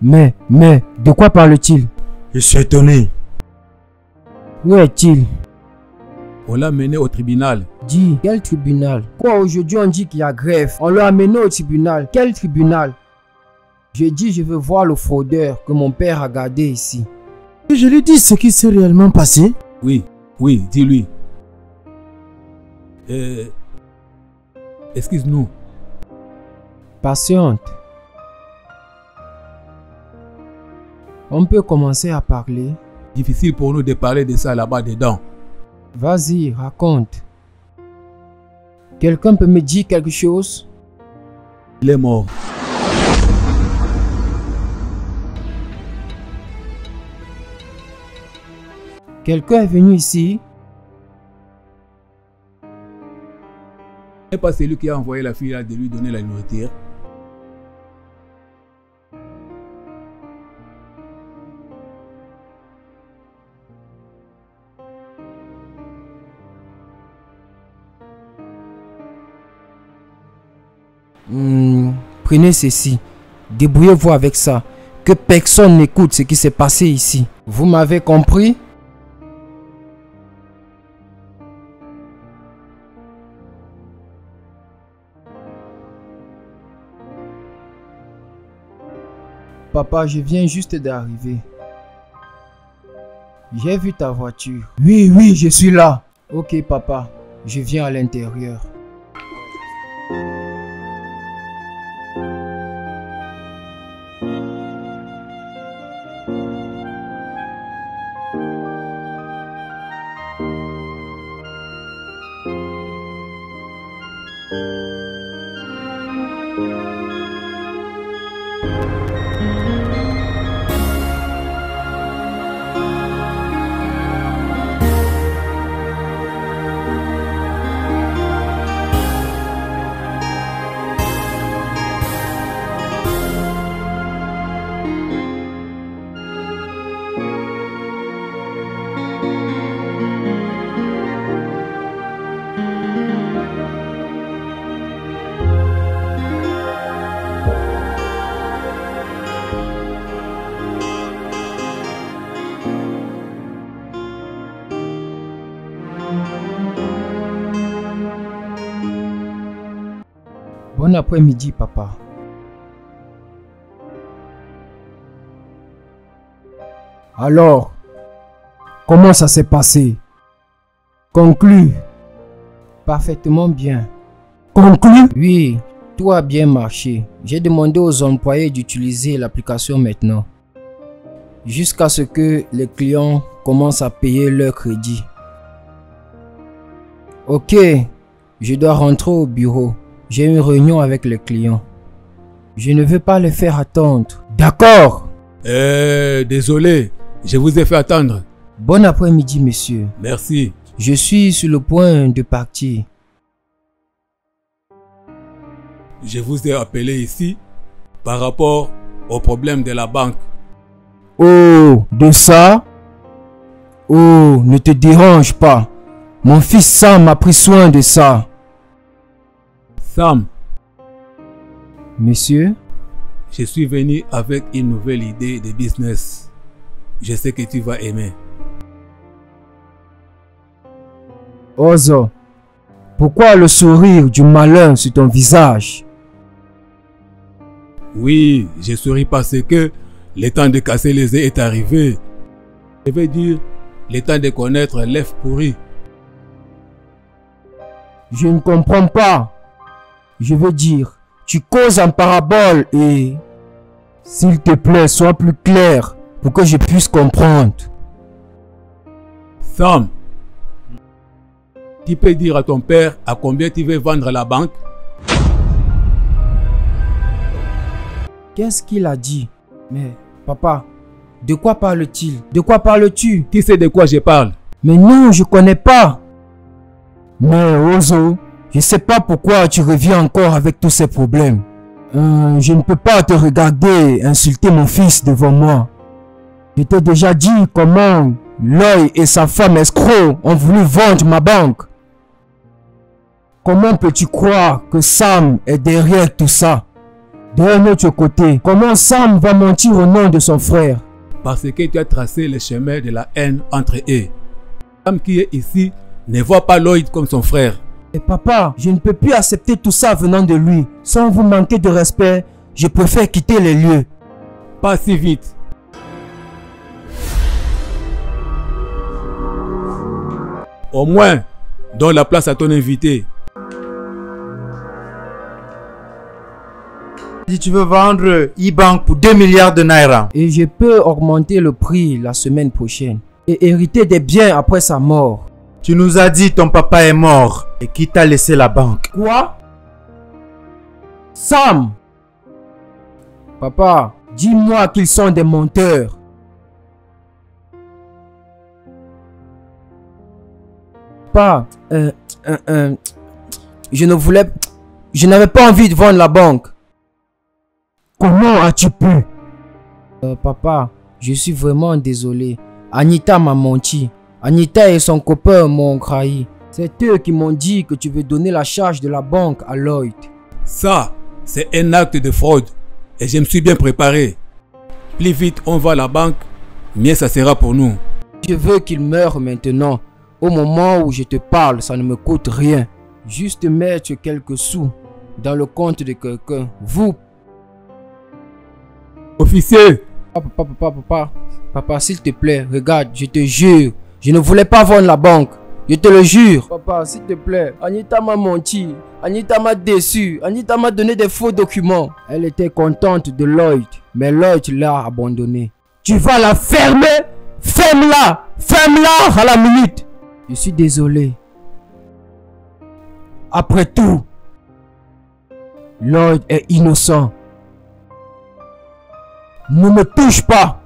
Mais, de quoi parle-t-il? Je suis étonné. Où est-il? On l'a mené au tribunal. Dis, quel tribunal? Quoi, aujourd'hui on dit qu'il y a grève. On l'a amené au tribunal. Quel tribunal? Je dis, je veux voir le fraudeur que mon père a gardé ici. Et je lui dis ce qui s'est réellement passé. Oui, dis-lui. Excuse-nous. Patiente. On peut commencer à parler. Difficile pour nous de parler de ça là-bas dedans. Vas-y, raconte. Quelqu'un peut me dire quelque chose? Il est mort. Quelqu'un est venu ici? Ce n'est pas celui qui a envoyé la fille là de lui donner la nourriture. Prenez ceci. Débrouillez-vous avec ça. Que personne n'écoute ce qui s'est passé ici. Vous m'avez compris? Papa, je viens juste d'arriver. J'ai vu ta voiture. Oui, je suis là. Ok, papa. Je viens à l'intérieur. Bon après-midi, papa. Alors, comment ça s'est passé? Conclu. Parfaitement bien. Conclu? Oui. Tout a bien marché. J'ai demandé aux employés d'utiliser l'application maintenant. Jusqu'à ce que les clients commencent à payer leur crédit. Ok, je dois rentrer au bureau. J'ai une réunion avec les clients. Je ne veux pas les faire attendre. D'accord. Désolé, je vous ai fait attendre. Bon après-midi, monsieur. Merci. Je suis sur le point de partir. Je vous ai appelé ici par rapport au problème de la banque. Oh, de ça? Oh, ne te dérange pas. Mon fils Sam a pris soin de ça. Sam, Monsieur? je suis venu avec une nouvelle idée de business. Je sais que tu vas aimer. Ozo, pourquoi le sourire du malin sur ton visage? Oui, je souris parce que le temps de casser les œufs est arrivé. Je veux dire, le temps de connaître l'œuf pourri. Je ne comprends pas. Je veux dire, tu causes en parabole et... S'il te plaît, sois plus clair pour que je puisse comprendre. Sam, tu peux dire à ton père à combien tu veux vendre la banque? Qu'est-ce qu'il a dit? Mais, papa, de quoi parle-t-il? De quoi parles-tu? Tu sais de quoi je parle? Mais non, je connais pas. Mais Ozo, je sais pas pourquoi tu reviens encore avec tous ces problèmes. Je ne peux pas te regarder insulter mon fils devant moi. Je t'ai déjà dit comment Lloyd et sa femme escroc ont voulu vendre ma banque. Comment peux-tu croire que Sam est derrière tout ça? D'un autre côté, comment Sam va mentir au nom de son frère? Parce que tu as tracé le chemin de la haine entre eux. Sam qui est ici ne voit pas Lloyd comme son frère. Et papa, je ne peux plus accepter tout ça venant de lui. Sans vous manquer de respect, je préfère quitter les lieux. Pas si vite. Au moins, donne la place à ton invité. Si tu veux vendre e-bank pour 2 milliards de naira. Et je peux augmenter le prix la semaine prochaine. Et hériter des biens après sa mort. Tu nous as dit ton papa est mort et qui t'a laissé la banque. Quoi? Sam! Papa, dis-moi qu'ils sont des menteurs. Papa, je n'avais pas envie de vendre la banque. Comment as-tu pu? Papa, je suis vraiment désolé. Anita m'a menti. Anita et son copain m'ont trahi. C'est eux qui m'ont dit que tu veux donner la charge de la banque à Lloyd. Ça, c'est un acte de fraude. Et je me suis bien préparé. Plus vite on va à la banque, mieux ça sera pour nous. Je veux qu'il meure maintenant. Au moment où je te parle, ça ne me coûte rien. Juste mettre quelques sous dans le compte de quelqu'un. Vous. Officier! Papa, s'il te plaît, regarde, je te jure. Je ne voulais pas vendre la banque. Je te le jure. Papa, s'il te plaît. Anita m'a menti. Anita m'a déçu. Anita m'a donné des faux documents. Elle était contente de Lloyd. Mais Lloyd l'a abandonné. Tu vas la fermer? Ferme-la! Ferme-la à la minute. Je suis désolé. Après tout, Lloyd est innocent. Ne me touche pas.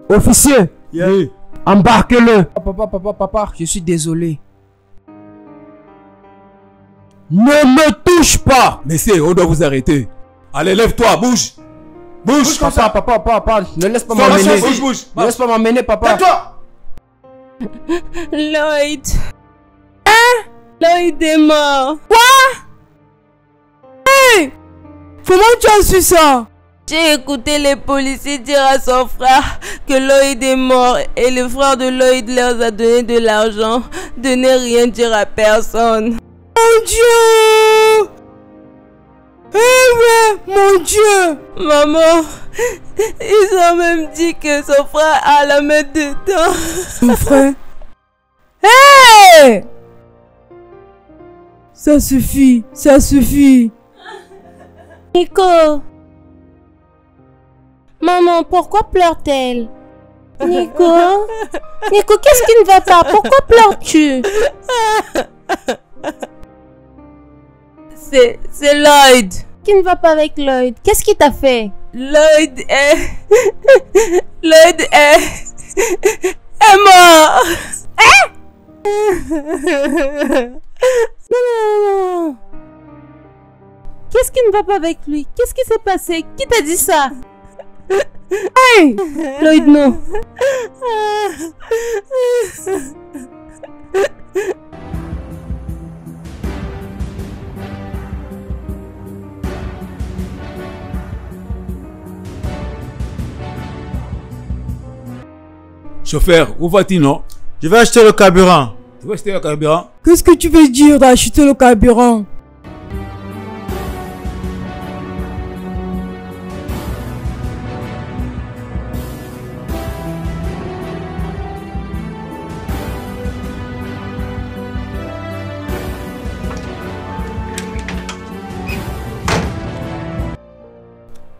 Officier, Oui. embarquez-le. Papa, je suis désolé. Ne me touche pas. Messieurs, on doit vous arrêter. Allez, lève-toi, bouge. Bouge. Papa, ne laisse pas Sors la m'emmener. chaise, bouge. Ne laisse pas m'emmener, papa. Tais-toi! Lloyd. Lloyd est mort. Comment tu as su ça? J'ai écouté les policiers dire à son frère que Lloyd est mort et le frère de Lloyd leur a donné de l'argent de ne rien dire à personne. Mon Dieu! Eh ouais, mon Dieu! Maman, ils ont même dit que son frère a la main dedans. Mon frère? Hey! Ça suffit, ça suffit. Nico. Maman, pourquoi pleure-t-elle? Nico. Nico, qu'est-ce qui ne va pas? Pourquoi pleures-tu? C'est Lloyd. Qui ne va pas avec Lloyd? Qu'est-ce qui t'a fait? Lloyd est mort. Non. Qu'est-ce qui ne va pas avec lui? Qu'est-ce qui s'est passé? Qui t'a dit ça? Hey! Lloyd, non. Chauffeur, où vas-tu, non? Je vais acheter le carburant. Tu veux acheter le carburant? Qu'est-ce que tu veux dire d'acheter le carburant?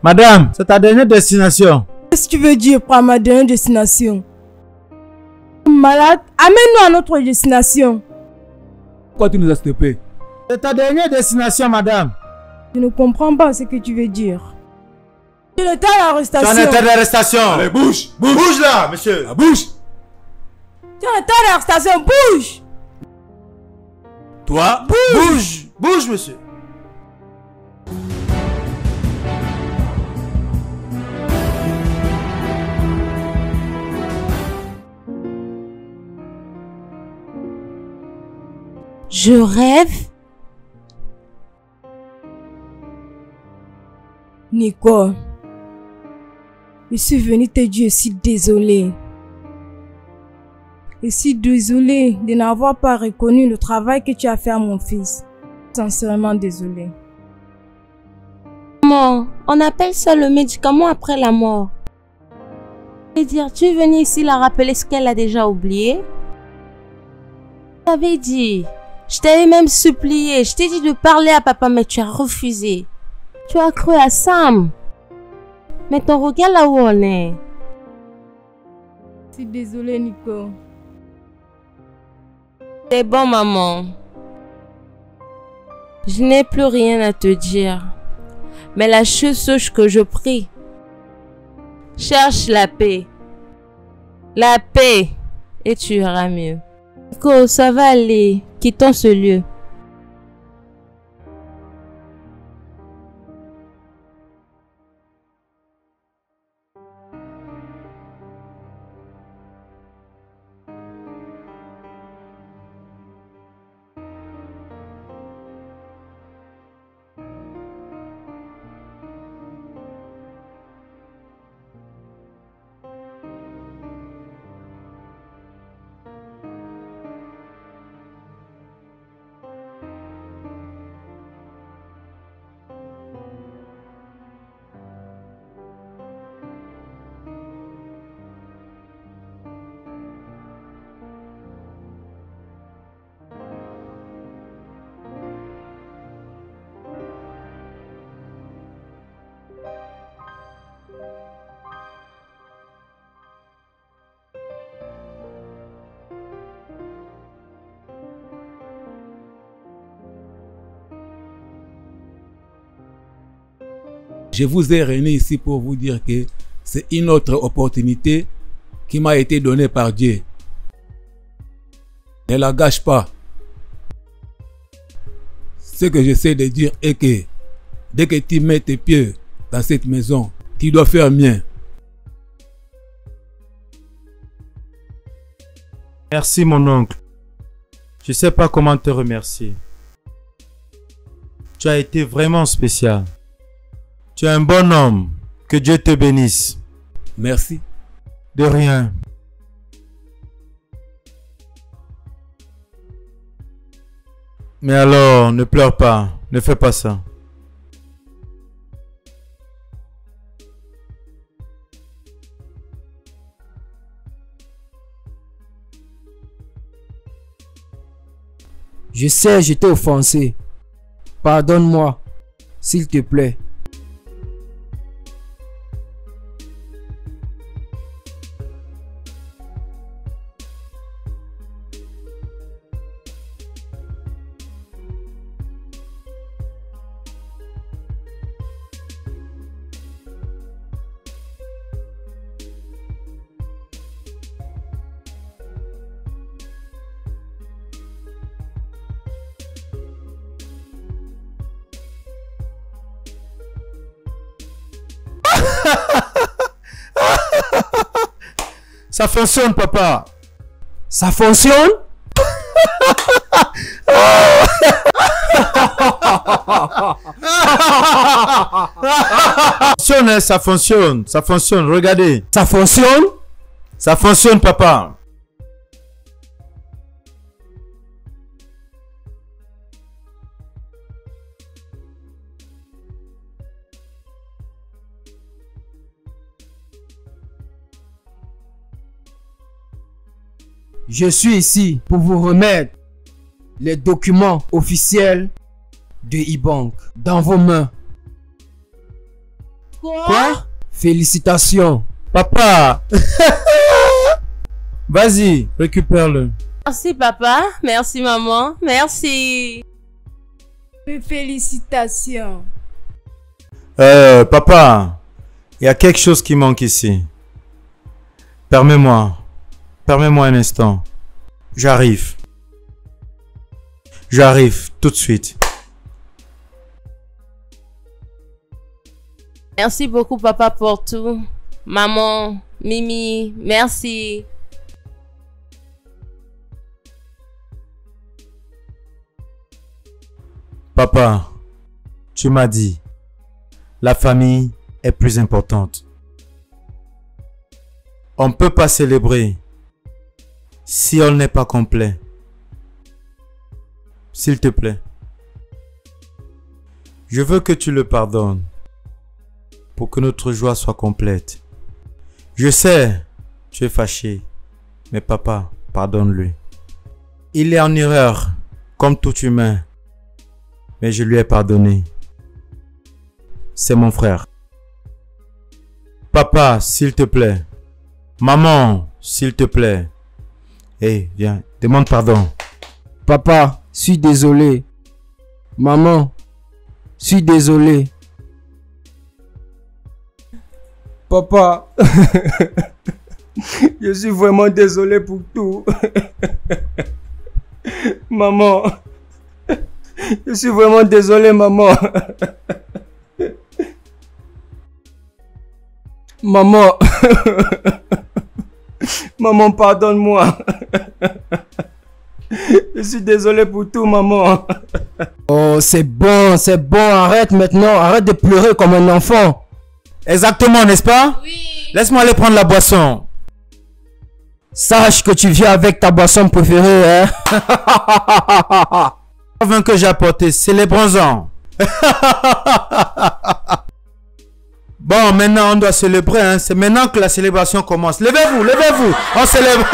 Madame, c'est ta dernière destination. Qu'est-ce que tu veux dire par ma dernière destination? Malade, amène-nous à notre destination. Pourquoi tu nous as stoppé? C'est ta dernière destination, madame. Je ne comprends pas ce que tu veux dire. Tu es en état Tu es en d'arrestation. état d'arrestation. Allez, bouge! Bouge là, monsieur. La bouche! Tu es en état d'arrestation, bouge. Toi? Bouge. Bouge, monsieur. Je rêve? Nico, je suis venu te dire, je suis désolé. Je suis désolé de n'avoir pas reconnu le travail que tu as fait à mon fils. Sincèrement désolé. Maman, on appelle ça le médicament après la mort. Et dire, tu es venu ici la rappeler ce qu'elle a déjà oublié? Je t'avais dit, je t'avais même supplié, je t'ai dit de parler à papa, mais tu as refusé. Tu as cru à Sam. Mais ton regard là où on est. Je suis désolé, Nico. C'est bon, maman. Je n'ai plus rien à te dire. Mais la chose que je prie, cherche la paix. La paix. Et tu iras mieux. Nico, ça va aller. Quittons ce lieu. Je vous ai réunis ici pour vous dire que c'est une autre opportunité qui m'a été donnée par Dieu. Ne la gâche pas. Ce que j'essaie de dire est que dès que tu mets tes pieds dans cette maison, tu dois faire mien. Merci, mon oncle. Je sais pas comment te remercier. Tu as été vraiment spécial. Tu es un bon homme. Que Dieu te bénisse. Merci. De rien. Mais alors, ne pleure pas. Ne fais pas ça. Je sais, je t'ai offensé. Pardonne-moi, s'il te plaît. Ça fonctionne, papa. Ça fonctionne? Ça fonctionne, ça fonctionne, regardez. Ça fonctionne? Ça fonctionne, papa. Je suis ici pour vous remettre les documents officiels de e-bank dans vos mains. Quoi? Félicitations. Papa. Vas-y, récupère-le. Merci papa, merci maman, merci. Félicitations. Papa, il y a quelque chose qui manque ici. Permets-moi un instant. J'arrive. J'arrive tout de suite. Merci beaucoup papa pour tout. Maman, Mimi, merci. Papa, tu m'as dit, la famille est plus importante. On ne peut pas célébrer si on n'est pas complet. S'il te plaît, je veux que tu le pardonnes pour que notre joie soit complète. Je sais, tu es fâché, mais papa, pardonne-lui. Il est en erreur, comme tout humain, mais je lui ai pardonné. C'est mon frère. Papa, s'il te plaît. Maman, s'il te plaît. Hey, viens, demande pardon. Papa, suis désolé. Maman, suis désolé. Papa, je suis vraiment désolé pour tout. Maman, je suis vraiment désolé, maman. Maman, maman, pardonne-moi. Je suis désolé pour tout, maman. Oh, c'est bon, arrête maintenant. Arrête de pleurer comme un enfant. Exactement, n'est-ce pas? Oui. Laisse-moi aller prendre la boisson. Sache que tu viens avec ta boisson préférée, hein. Le vin que j'ai apporté, célébrons-en. Bon, maintenant on doit célébrer, hein. C'est maintenant que la célébration commence. Levez-vous, levez-vous. On célèbre.